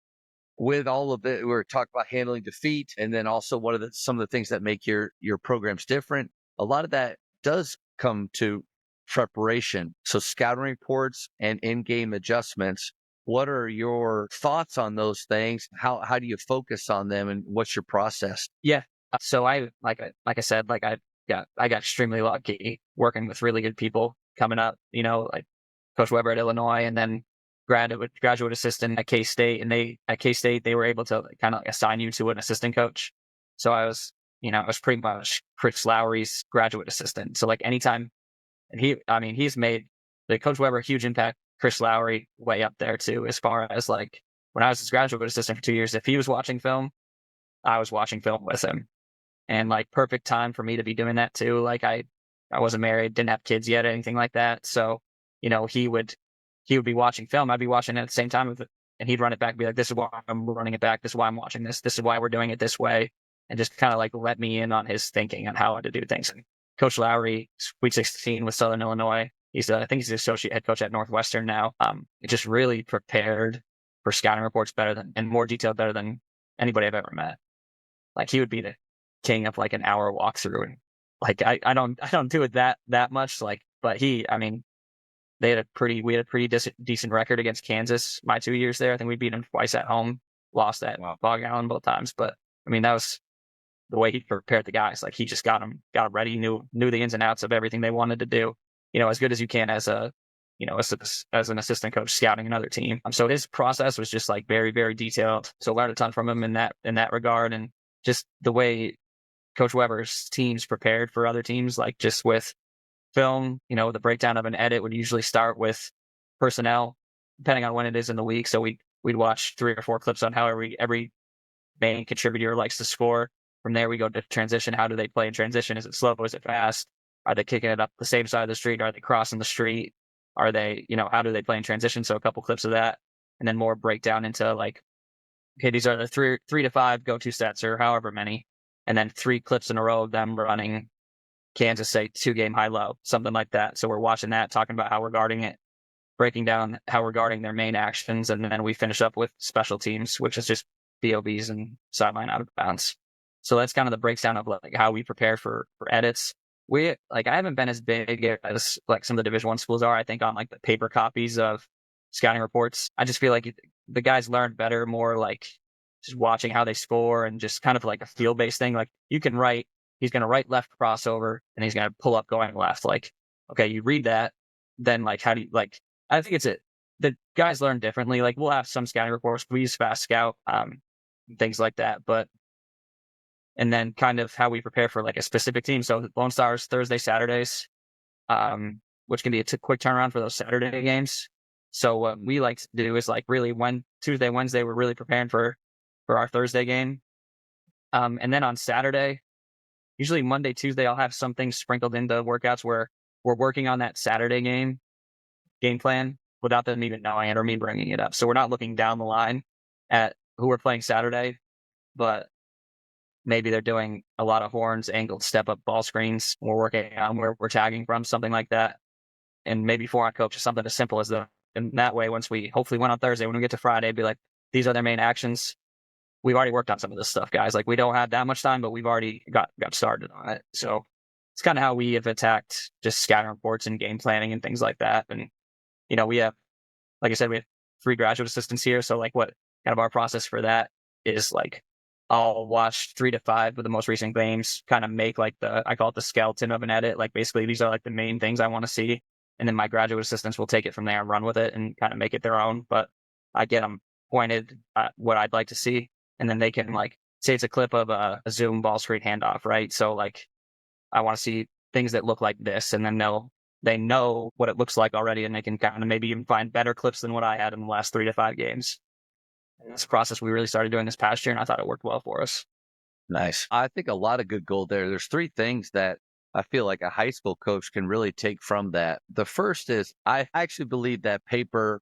With all of it, we're talking about handling defeat, and then also some of the things that make your programs different. A lot of that does come to preparation. So scouting reports and in-game adjustments. What are your thoughts on those things? How do you focus on them, and what's your process? Yeah. So I like I said, like I got extremely lucky working with really good people coming up. Like Coach Weber at Illinois, and then graduate assistant at K-State, and at K-State they were able to kind of assign you to an assistant coach. So I was pretty much Chris Lowry's graduate assistant. So like anytime, and he's made Coach Weber a huge impact. Chris Lowry way up there too, as far as like when I was his graduate assistant for 2 years, if he was watching film, I was watching film with him, and like perfect time for me to be doing that too. Like I wasn't married, didn't have kids yet, anything like that. So he would be watching film. I'd be watching it at the same time with it, and he'd run it back and be like, this is why I'm running it back. This is why I'm watching this. This is why we're doing it this way. And just kind of like let me in on his thinking on how to do things. And Coach Lowry, Sweet 16 with Southern Illinois. I think he's the associate head coach at Northwestern now. It just really prepared for scouting reports and more detailed better than anybody I've ever met. Like he would be the king of like an hour walkthrough. And like, I don't do it that much. Like, but we had a pretty decent record against Kansas my 2 years there. I think we beat them twice at home, lost at Bog Island both times. But that was the way he prepared the guys. Like he just got them ready, knew the ins and outs of everything they wanted to do, as good as you can as an assistant coach scouting another team. So his process was just like very, very detailed. So learned a ton from him in that regard. And just the way Coach Weber's teams prepared for other teams, like just with film, the breakdown of an edit would usually start with personnel, depending on when it is in the week. So we'd watch 3 or 4 clips on how every main contributor likes to score. From there, we go to transition. How do they play in transition? Is it slow? Is it fast? Are they kicking it up the same side of the street? Are they crossing the street? Are they, how do they play in transition? So a couple clips of that, and then more breakdown into like, okay, these are the 3 to 5 go-to sets or however many, and then 3 clips in a row of them running Kansas, say 2-game high-low, something like that. So we're watching that, talking about how we're guarding it, breaking down how we're guarding their main actions, and then we finish up with special teams, which is just BOBs and sideline out of bounds. So that's kind of the breakdown of like how we prepare for edits. I haven't been as big as like some of the Division I schools are, I think, on like the paper copies of scouting reports. I just feel like the guys learn better, more like just watching how they score and just kind of like a field-based thing. Like you can write, he's going to write left crossover and he's going to pull up going left. Like, okay, you read that, then like, how do you like, I think guys learn differently. Like we'll have some scouting reports. We use Fast Scout, things like that. But and then kind of how we prepare for like a specific team. So Lone Stars Thursday, Saturdays, which can be a quick turnaround for those Saturday games. So what we like to do is like really Tuesday, Wednesday, we're really preparing for our Thursday game. And then on Saturday, usually Monday, Tuesday, I'll have some things sprinkled into workouts where we're working on that Saturday game plan without them even knowing it or me bringing it up. So we're not looking down the line at who we're playing Saturday, but maybe they're doing a lot of horns, angled step up ball screens. We're working on where we're tagging from, something like that. And maybe 4-on coach is something as simple as that. And that way, once we hopefully win on Thursday, when we get to Friday, be like, these are their main actions. We've already worked on some of this stuff, guys. Like we don't have that much time, but we've already got started on it. So it's kind of how we have attacked just scouting reports and game planning and things like that. And, we have, like I said, we have 3 graduate assistants here. So like what kind of our process for that is like, I'll watch 3 to 5 of the most recent games, kind of make like I call it the skeleton of an edit. Like basically these are like the main things I want to see. And then my graduate assistants will take it from there and run with it and kind of make it their own. But I get them pointed at what I'd like to see. And then they can like say it's a clip of a Zoom ball screen handoff, right? So like I want to see things that look like this, and then they know what it looks like already, and they can kind of maybe even find better clips than what I had in the last 3 to 5 games. And that's a process we really started doing this past year, and I thought it worked well for us. Nice. I think a lot of good gold there. There's 3 things that I feel like a high school coach can really take from that. The first is I actually believe that paper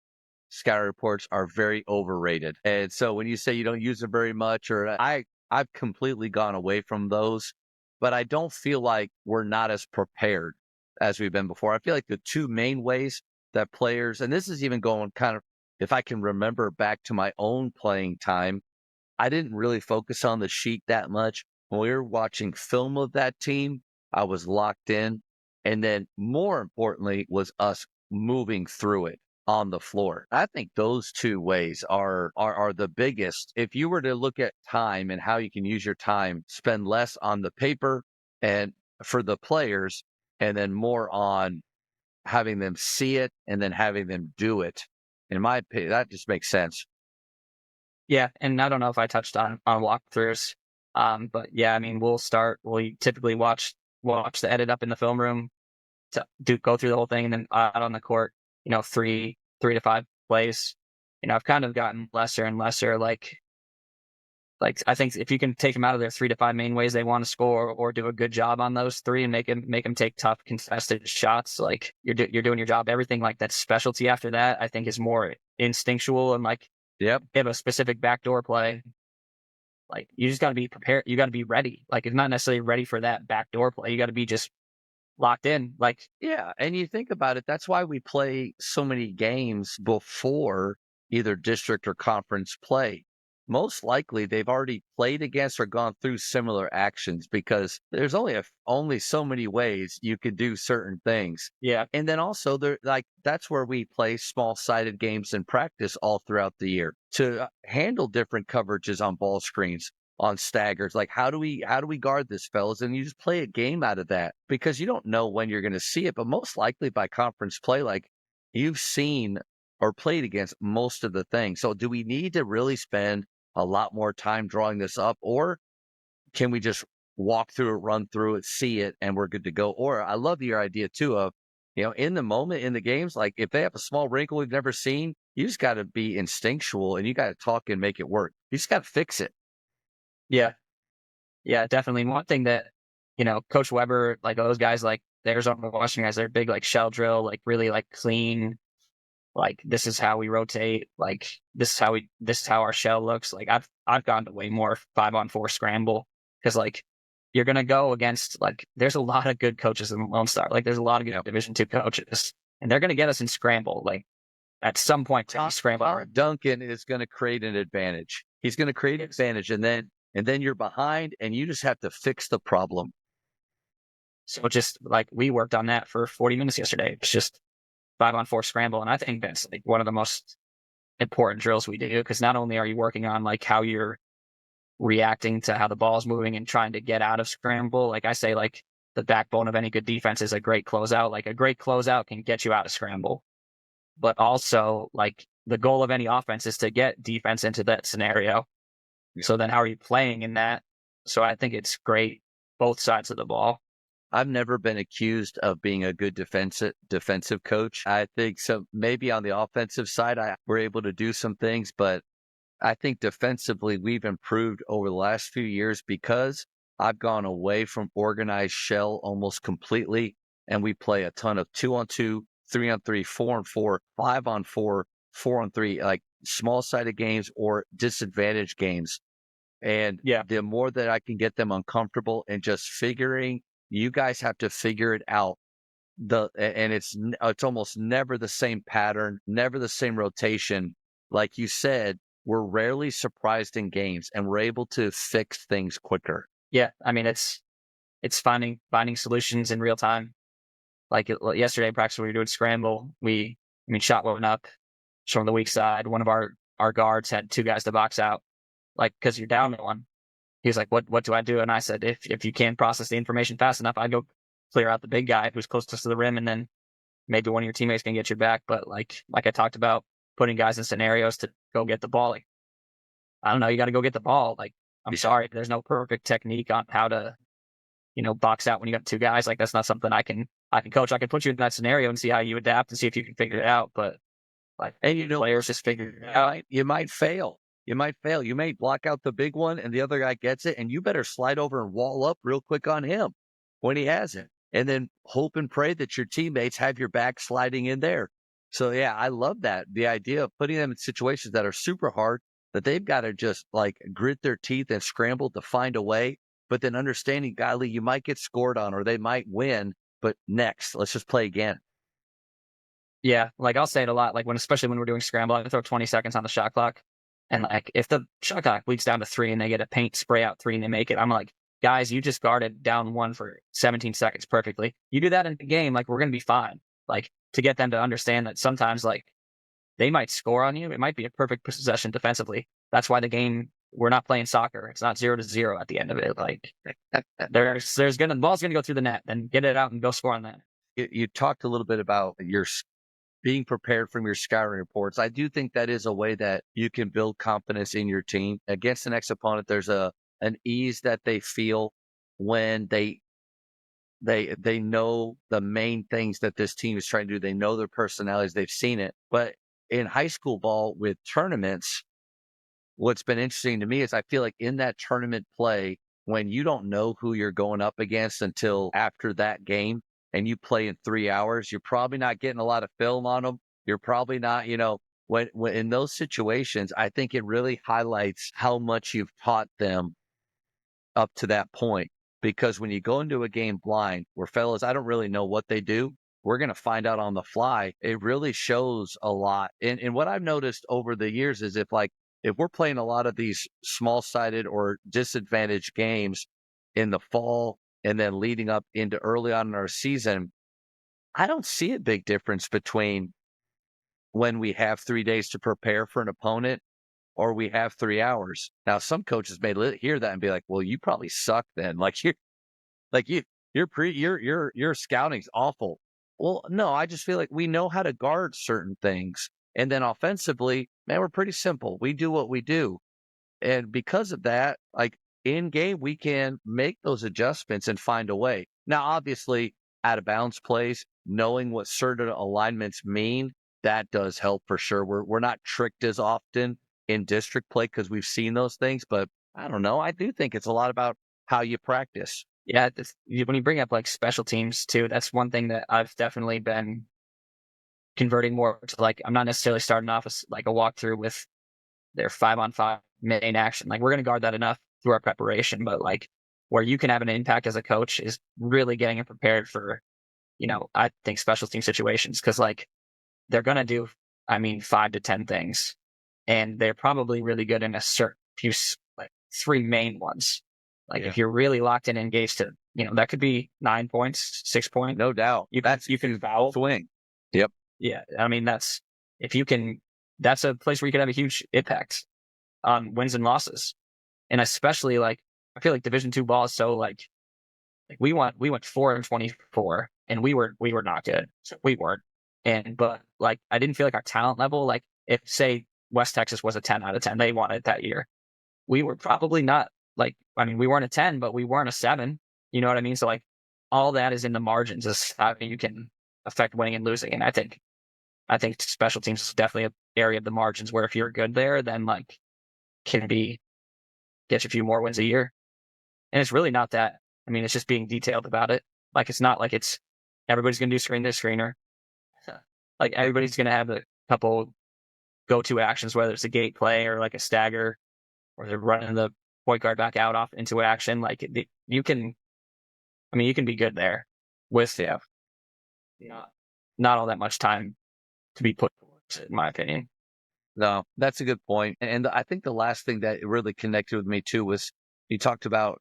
scouting reports are very overrated. And so when you say you don't use them very much, or I've completely gone away from those, but I don't feel like we're not as prepared as we've been before. I feel like the 2 main ways that players, and this is even going kind of, if I can remember back to my own playing time, I didn't really focus on the sheet that much. When we were watching film of that team, I was locked in. And then more importantly was us moving through it on the floor. I think those 2 ways are the biggest. If you were to look at time and how you can use your time, spend less on the paper and for the players, and then more on having them see it and then having them do it. In my opinion, that just makes sense. Yeah, and I don't know if I touched on walkthroughs, but yeah, I mean, we typically watch the edit up in the film room to go through the whole thing, and then out on the court, 3 to 5 plays. I've kind of gotten lesser and lesser. Like I think if you can take them out of their 3 to 5 main ways they want to score, or do a good job on those 3 and make them take tough contested shots, like you're doing your job. Everything like that specialty after that, I think, is more instinctual, and like Yep. have a specific backdoor play. Like you just got to be prepared. You got to be ready. Like it's not necessarily ready for that backdoor play. You got to be just locked in. Like, Yeah, and you think about it, that's why we play so many games before either district or conference play. Most likely they've already played against or gone through similar actions, because there's only so many ways you could do certain things. yeah, And then also that's where we play small-sided games in practice all throughout the year to handle different coverages on ball screens, on staggers. Like how do we guard this, fellas? And you just play a game out of that, because you don't know when you're going to see it, but most likely by conference play, like you've seen or played against most of the things. So do we need to really spend a lot more time drawing this up, or can we just walk through it, run through it, see it, and we're good to go? Or I love your idea too of, in the moment in the games, like if they have a small wrinkle we've never seen, you just got to be instinctual and you got to talk and make it work. You just got to fix it. yeah, yeah, definitely. One thing that Coach Weber, like those guys, like the Arizona Washington guys, they're big like shell drill, like really like clean. Like this is how we rotate. Like this is how our shell looks. Like I've gone to way more 5-on-4 scramble, because like you're gonna go against, like there's a lot of good coaches in Lone Star. Like there's a lot of good Division II coaches, and they're gonna get us in scramble. Like at some point, scramble. Tom Duncan is going to create an advantage. He's going to create an advantage, and then you're behind, and you just have to fix the problem. So just like we worked on that for 40 minutes yesterday. It's just 5-on-4 scramble, and I think that's like one of the most important drills we do, because not only are you working on like how you're reacting to how the ball's moving and trying to get out of scramble. Like I say, like the backbone of any good defense is a great closeout. Like a great closeout can get you out of scramble, but also like the goal of any offense is to get defense into that scenario. So then how are you playing in that? So I think it's great, both sides of the ball. I've never been accused of being a good defensive coach. I think so. Maybe on the offensive side, we're able to do some things, but I think defensively we've improved over the last few years because I've gone away from organized shell almost completely, and we play a ton of 2-on-2, 3-on-3, 4-on-4, 5-on-4, 4-on-3, like small-sided games or disadvantaged games. And the more that I can get them uncomfortable and just figuring, you guys have to figure it out. And it's almost never the same pattern, never the same rotation. Like you said, we're rarely surprised in games, and we're able to fix things quicker. Yeah, I mean it's finding solutions in real time. Like yesterday in practice, we were doing scramble. Shot went up, showing the weak side. One of our guards had two guys to box out, like because you're down to one. He was like, "What do I do?" And I said, "If you can't process the information fast enough, I'd go clear out the big guy who's closest to the rim, and then maybe one of your teammates can get you back." But like I talked about, putting guys in scenarios to go get the ball. Like, I don't know, you got to go get the ball. Like, I'm sorry, there's no perfect technique on how to, box out when you got two guys. Like, that's not something I can coach. I can put you in that scenario and see how you adapt and see if you can figure it out. But like, and players just figure it out. You might fail. You may block out the big one and the other guy gets it, and you better slide over and wall up real quick on him when he has it. And then hope and pray that your teammates have your back sliding in there. So yeah, I love that. The idea of putting them in situations that are super hard, that they've got to just like grit their teeth and scramble to find a way, but then understanding, golly, you might get scored on or they might win, but next, let's just play again. Yeah, like I'll say it a lot, like especially when we're doing scramble, I throw 20 seconds on the shot clock. And like if the shot clock bleeds down to 3 and they get a paint spray out 3 and they make it, I'm like, guys, you just guarded down 1 for 17 seconds perfectly. You do that in the game, like we're going to be fine. Like to get them to understand that sometimes like they might score on you. It might be a perfect possession defensively. That's why we're not playing soccer. It's not 0-0 at the end of it. Like the ball's gonna go through the net, then get it out and go score on that. You talked a little bit about your being prepared from your scouting reports. I do think that is a way that you can build confidence in your team against the next opponent. There's an ease that they feel when they know the main things that this team is trying to do. They know their personalities. They've seen it. But in high school ball with tournaments, what's been interesting to me is I feel like in that tournament play, when you don't know who you're going up against until after that game and you play in 3 hours, you're probably not getting a lot of film on them. You're probably not, when in those situations, I think it really highlights how much you've taught them up to that point. Because when you go into a game blind where fellas, I don't really know what they do, we're going to find out on the fly. It really shows a lot. And what I've noticed over the years is if we're playing a lot of these small-sided or disadvantaged games in the fall and then leading up into early on in our season, I don't see a big difference between when we have 3 days to prepare for an opponent or we have 3 hours. Now, some coaches may hear that and be like, well, you probably suck then. Your scouting's awful. Well, no, I just feel like we know how to guard certain things. And then offensively, man, we're pretty simple. We do what we do. And because of that, like in game, we can make those adjustments and find a way. Now, obviously, out of bounds plays, knowing what certain alignments mean, that does help for sure. We're not tricked as often in district play because we've seen those things. But I don't know. I do think it's a lot about how you practice. Yeah, when you bring up like special teams too, that's one thing that I've definitely been converting more to. Like, I'm not necessarily starting off as like a walkthrough with their 5-on-5 main action. Like, we're going to guard that enough through our preparation, but like where you can have an impact as a coach is really getting it prepared for, I think special team situations. Cause like they're going to do, 5 to 10 things, and they're probably really good in a certain few, like 3 main ones. Like if you're really locked in and engaged to, that could be 9 points, 6 points. No doubt. You can foul. Swing. Yep. Yeah. That's a place where you can have a huge impact on wins and losses. And especially like, I feel like Division II ball is so like we went 4-24 and we were not good. So we weren't. But like, I didn't feel like our talent level, like if say West Texas was a 10 out of 10, they won it that year. We were probably not like, I mean, we weren't a 10, but we weren't a 7. You know what I mean? So like all that is in the margins is how you can affect winning and losing. And I think special teams is definitely an area of the margins where if you're good there, then like can be get you a few more wins a year. And it's really not that. I mean, it's just being detailed about it. Like it's not like it's everybody's gonna do screen this screener. Like everybody's gonna have a couple go-to actions, whether it's a gate play or like a stagger, or they're running the point guard back out off into action. Like you can be good there with not all that much time to be put towards it, in my opinion. No, that's a good point. And I think the last thing that really connected with me too was you talked about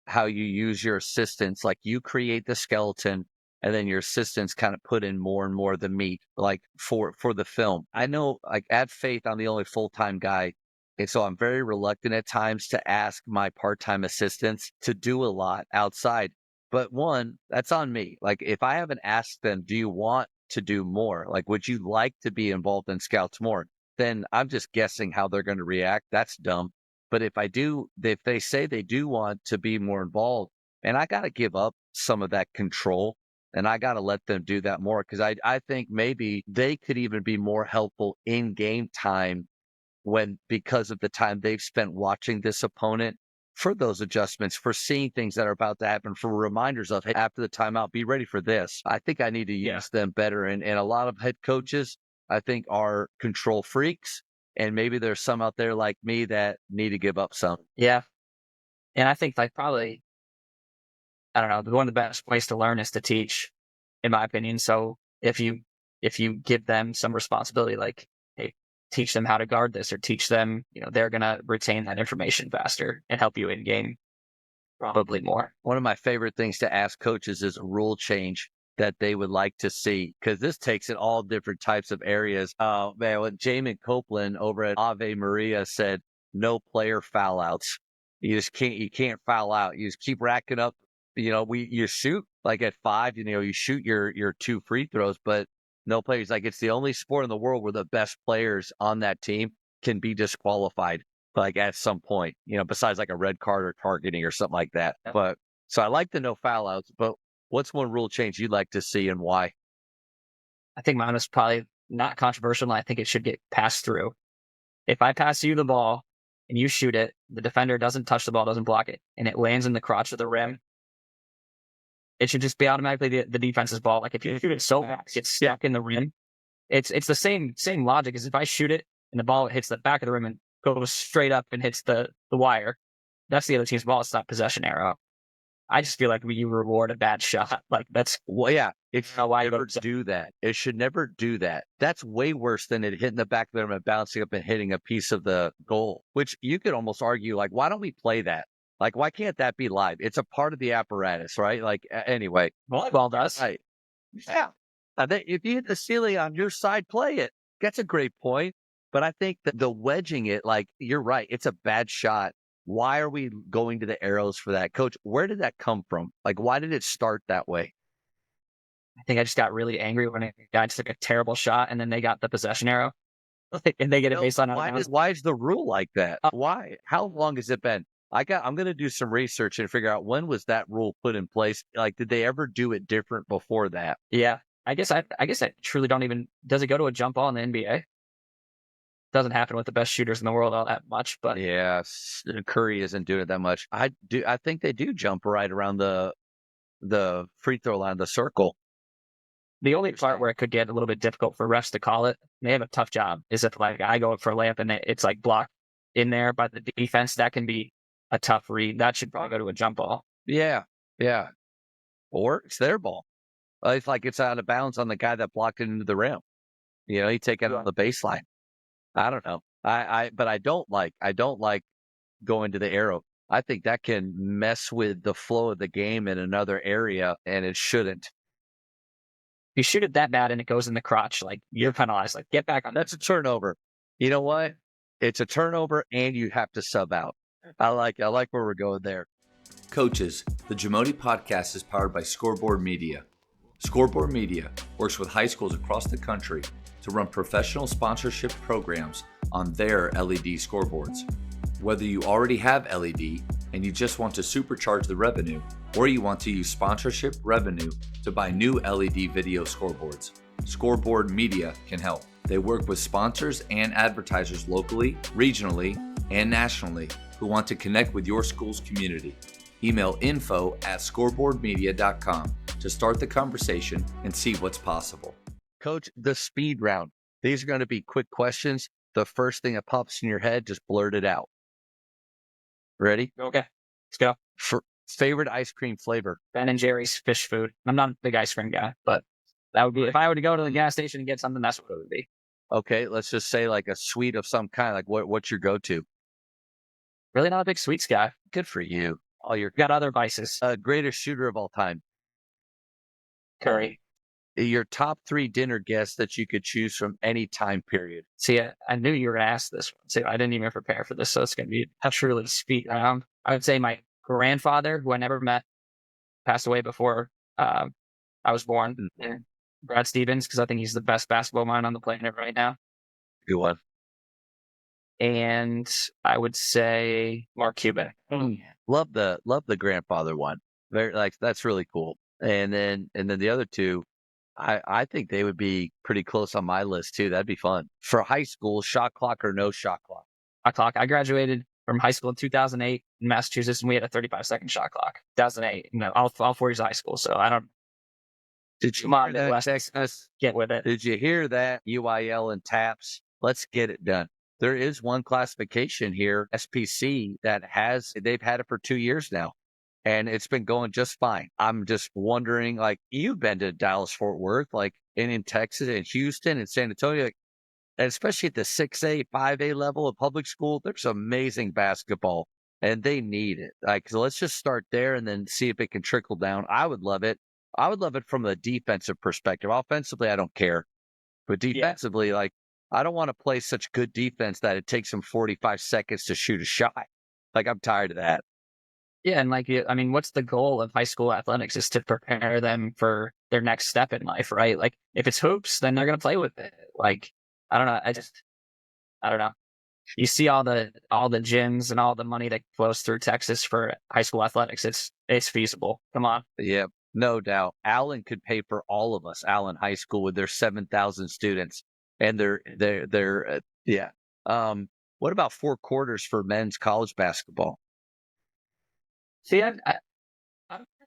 how you use your assistants, like you create the skeleton and then your assistants kind of put in more and more of the meat, like for the film. I know, like at Faith, I'm the only full-time guy. And so I'm very reluctant at times to ask my part-time assistants to do a lot outside. But one, that's on me. Like if I haven't asked them, do you want to do more? Like, would you like to be involved in scouts more? Then I'm just guessing how they're going to react. That's dumb. But if they say they do want to be more involved, and I got to give up some of that control and I got to let them do that more, because I think maybe they could even be more helpful in game time because of the time they've spent watching this opponent, for those adjustments, for seeing things that are about to happen, for reminders of, hey, after the timeout, be ready for this. I think I need to use them better. And a lot of head coaches, I think, are control freaks. And maybe there's some out there like me that need to give up some. Yeah. And I think like probably, I don't know, one of the best ways to learn is to teach, in my opinion. So if you give them some responsibility, like, hey, teach them how to guard this, or teach them, they're going to retain that information faster and help you in game probably more. One of my favorite things to ask coaches is a rule change that they would like to see, because this takes in all different types of areas. Man, what Jamin Copeland over at Ave Maria said, no player foul outs. You can't foul out. You just keep racking up. You shoot like at 5, you shoot your 2 free throws, but no players. Like it's the only sport in the world where the best players on that team can be disqualified, like at some point, besides like a red card or targeting or something like that. Yeah. But so I like the no foul outs, but what's one rule change you'd like to see and why? I think mine is probably not controversial, and I think it should get passed through. If I pass you the ball and you shoot it, the defender doesn't touch the ball, doesn't block it, and it lands in the crotch of the rim, it should just be automatically the defense's ball. Like if you shoot it so fast, it's stuck in the rim. It's the same logic as if I shoot it and the ball hits the back of the rim and goes straight up and hits the wire. That's the other team's ball. It's not possession arrow. I just feel like you reward a bad shot. Like that's it should never do that. It should never do that. That's way worse than it hitting the back of the rim and bouncing up and hitting a piece of the goal, which you could almost argue, like, why don't we play that? Like, why can't that be live? It's a part of the apparatus, right? Like, anyway. Volleyball does. Right. Yeah. If you hit the ceiling on your side, play it. That's a great point. But I think that the wedging it, like, you're right. It's a bad shot. Why are we going to the arrows for that? Coach, where did that come from? Like, why did it start that way? I think I just got really angry when a guy just took a terrible shot and then they got the possession arrow. And they get a baseline. Why is the rule like that? Why? How long has it been? I'm going to do some research and figure out, when was that rule put in place? Like, did they ever do it different before that? Yeah. I guess I truly don't even, does it go to a jump ball in the NBA? Doesn't happen with the best shooters in the world all that much, but yeah, Curry isn't doing it that much. I think they do jump right around the free throw line, the circle. The only part where it could get a little bit difficult for refs to call it, they have a tough job, is if like I go up for a layup and it's like blocked in there by the defense, that can be a tough read. That should probably go to a jump ball. Yeah. Or it's their ball. It's like it's out of bounds on the guy that blocked it into the rim. You take it on the baseline. I don't know. But I don't like going to the arrow. I think that can mess with the flow of the game in another area, and it shouldn't. If you shoot it that bad and it goes in the crotch, like, you're penalized. Like, get back on. That's a turnover. You know what? It's a turnover, and you have to sub out. I like where we're going there. Coaches, the JAMODI podcast is powered by Scoreboard Media. Scoreboard Media works with high schools across the country to run professional sponsorship programs on their LED scoreboards. Whether you already have LED and you just want to supercharge the revenue, or you want to use sponsorship revenue to buy new LED video scoreboards, Scoreboard Media can help. They work with sponsors and advertisers locally, regionally, and nationally who want to connect with your school's community. Email info@scoreboardmedia.com to start the conversation and see what's possible. Coach, the speed round. These are going to be quick questions. The first thing that pops in your head, just blurt it out. Ready? Okay, let's go. Favorite ice cream flavor? Ben & Jerry's fish food. I'm not a big ice cream guy, but that would be, if I were to go to the gas station and get something, that's what it would be. Okay, let's just say like a sweet of some kind. Like what's your go-to? Really not a big sweets guy. Good for you. All your Got other vices. greatest shooter of all time. Curry. Your top 3 dinner guests that you could choose from any time period. See, I knew you were going to ask this one. So I didn't even prepare for this. So it's going to be a truly speed round. I would say my grandfather, who I never met, passed away before I was born. Brad Stevens, because I think he's the best basketball mind on the planet right now. Good one. And I would say Mark Cuban. Love the grandfather one. Very that's really cool. And then the other two, I think they would be pretty close on my list too. That'd be fun. For high school, shot clock or no shot clock? Shot clock. I graduated from high school in 2008 in Massachusetts, and we had a 35-second shot clock. 2008. All 4 years of high school. So I don't. Did you Come on, hear that, Midwest, Texas? get with it. Did you hear that? UIL and TAPS. Let's get it done. There is one classification here, SPC, they've had it for 2 years now, and it's been going just fine. I'm just wondering, like, you've been to Dallas, Fort Worth, like, and in Texas and Houston and San Antonio, like, and especially at the 6A, 5A level of public school, there's amazing basketball, and they need it. Like, so let's just start there and then see if it can trickle down. I would love it. I would love it from a defensive perspective. Offensively, I don't care. But defensively, like, I don't want to play such good defense that it takes them 45 seconds to shoot a shot. Like, I'm tired of that. Yeah, and what's the goal of high school athletics is to prepare them for their next step in life, right? Like, if it's hoops, then they're going to play with it. Like, I don't know. I don't know. You see all the gyms and all the money that flows through Texas for high school athletics. It's feasible. Come on. Yeah, no doubt. Allen could pay for all of us. Allen High School with their 7,000 students, and what about 4 quarters for men's college basketball? See, I've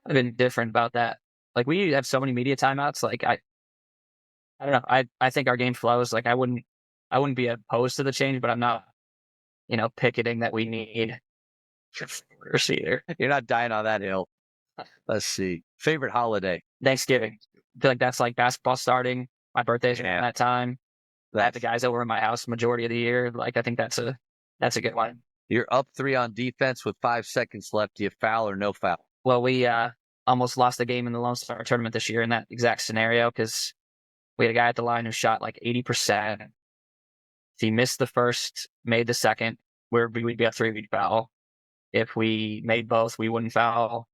been different about that. Like, we have so many media timeouts. Like, I don't know. I think our game flows. Like, I wouldn't be opposed to the change, but I'm not, picketing that we need quarters either. You're not dying on that hill. Let's see. Favorite holiday? Thanksgiving. I feel like that's like basketball starting. My birthday's around that time. I have the guys over in my house majority of the year. Like, I think that's a good one. You're up 3 on defense with 5 seconds left. Do you foul or no foul? Well, we almost lost the game in the Lone Star tournament this year in that exact scenario because we had a guy at the line who shot like 80%. If he missed the first, made the second, we'd be at 3, we'd foul. If we made both, we wouldn't foul.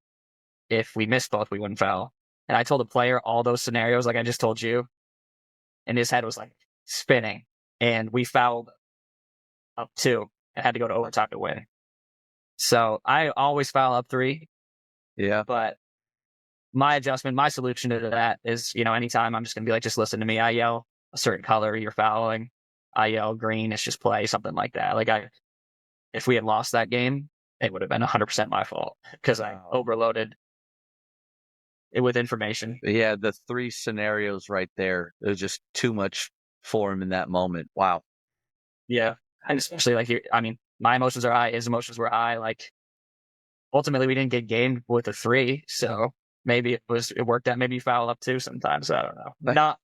If we missed both, we wouldn't foul. And I told the player all those scenarios like I just told you, and his head was like spinning. And we fouled up 2 and had to go to overtime to win. So I always foul up 3. Yeah. But my solution to that is, anytime I'm just going to be like, just listen to me. I yell a certain color, you're fouling. I yell green, it's just play, something like that. Like, if we had lost that game, it would have been 100% my fault because I overloaded it with information. Yeah, the 3 scenarios right there. It was just too much for him in that moment. Wow. Yeah. And especially my emotions are high, his emotions were high. Like, ultimately we didn't get gamed with a 3. So maybe it worked out. Maybe you foul up 2 sometimes. I don't know. Not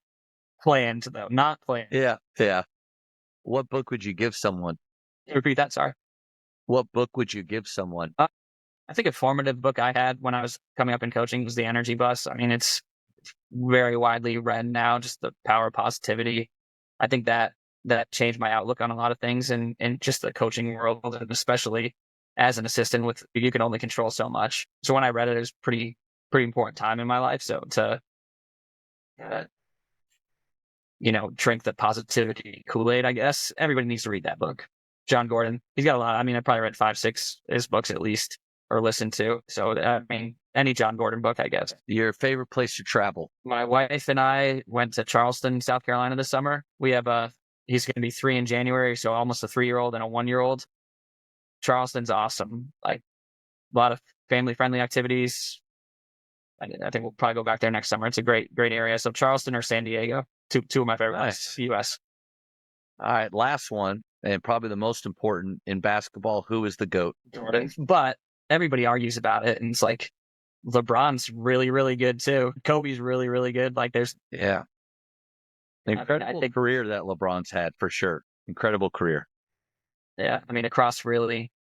planned though. Not planned. Yeah. Yeah. What book would you give someone? Repeat that. Sorry. What book would you give someone? I think a formative book I had when I was coming up in coaching was The Energy Bus. I mean, it's very widely read now, just the power of positivity. I think that changed my outlook on a lot of things and just the coaching world, and especially as an assistant you can only control so much. So when I read it, it was pretty important time in my life. So to drink the positivity Kool-Aid, I guess. Everybody needs to read that book. John Gordon, he's got a lot. I mean, I probably read 5, 6 his books at least, or listened to. So, I mean, any John Gordon book, I guess. Your favorite place to travel? My wife and I went to Charleston, South Carolina this summer. We have he's going to be 3 in January, so almost a 3-year-old and a 1-year-old. Charleston's awesome. Like, a lot of family-friendly activities. I think we'll probably go back there next summer. It's a great area. So Charleston or San Diego, two of my favorite places, U.S. All right, last one, and probably the most important in basketball. Who is the GOAT? Jordan. But everybody argues about it, and it's like LeBron's really, really good too. Kobe's really, really good. Like incredible career that LeBron's had for sure. Incredible career. Yeah, I mean across really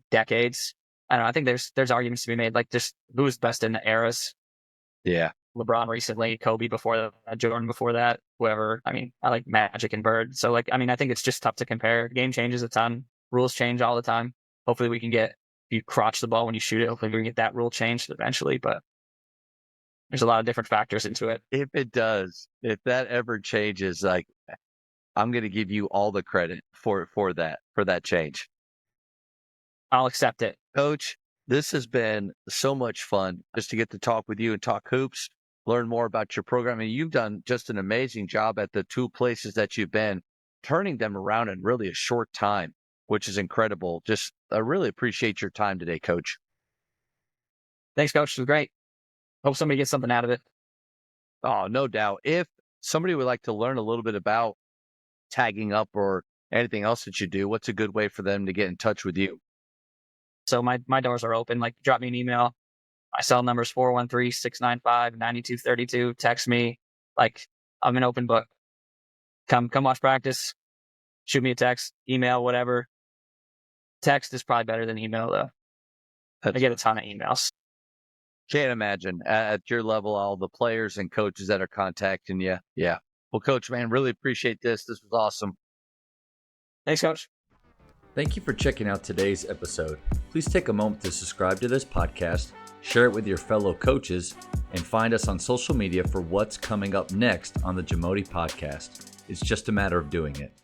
decades. I don't know. I think there's arguments to be made, like just who's best in the eras. Yeah. LeBron recently, Kobe before that, Jordan before that, whoever. I mean, I like Magic and Bird. So I think it's just tough to compare. Game changes a ton. Rules change all the time. Hopefully we can get, if you crotch the ball when you shoot it, hopefully we can get that rule changed eventually. But there's a lot of different factors into it. If it does, if that ever changes, like I'm going to give you all the credit for that change. I'll accept it. Coach, this has been so much fun just to get to talk with you and talk hoops, learn more about your program. And you've done just an amazing job at the 2 places that you've been, turning them around in really a short time, which is incredible. Just, I really appreciate your time today, Coach. Thanks, Coach. It was great. Hope somebody gets something out of it. Oh, no doubt. If somebody would like to learn a little bit about tagging up or anything else that you do, what's a good way for them to get in touch with you? So my doors are open. Like, drop me an email. My cell number is 413-695-9232. Text me. Like, I'm an open book. Come watch practice. Shoot me a text, email, whatever. Text is probably better than email, though. I get a ton of emails. Can't imagine at your level, all the players and coaches that are contacting you. Yeah. Well, Coach, man, really appreciate this. This was awesome. Thanks, Coach. Thank you for checking out today's episode. Please take a moment to subscribe to this podcast, share it with your fellow coaches, and find us on social media for what's coming up next on the JAMODI podcast. It's just a matter of doing it.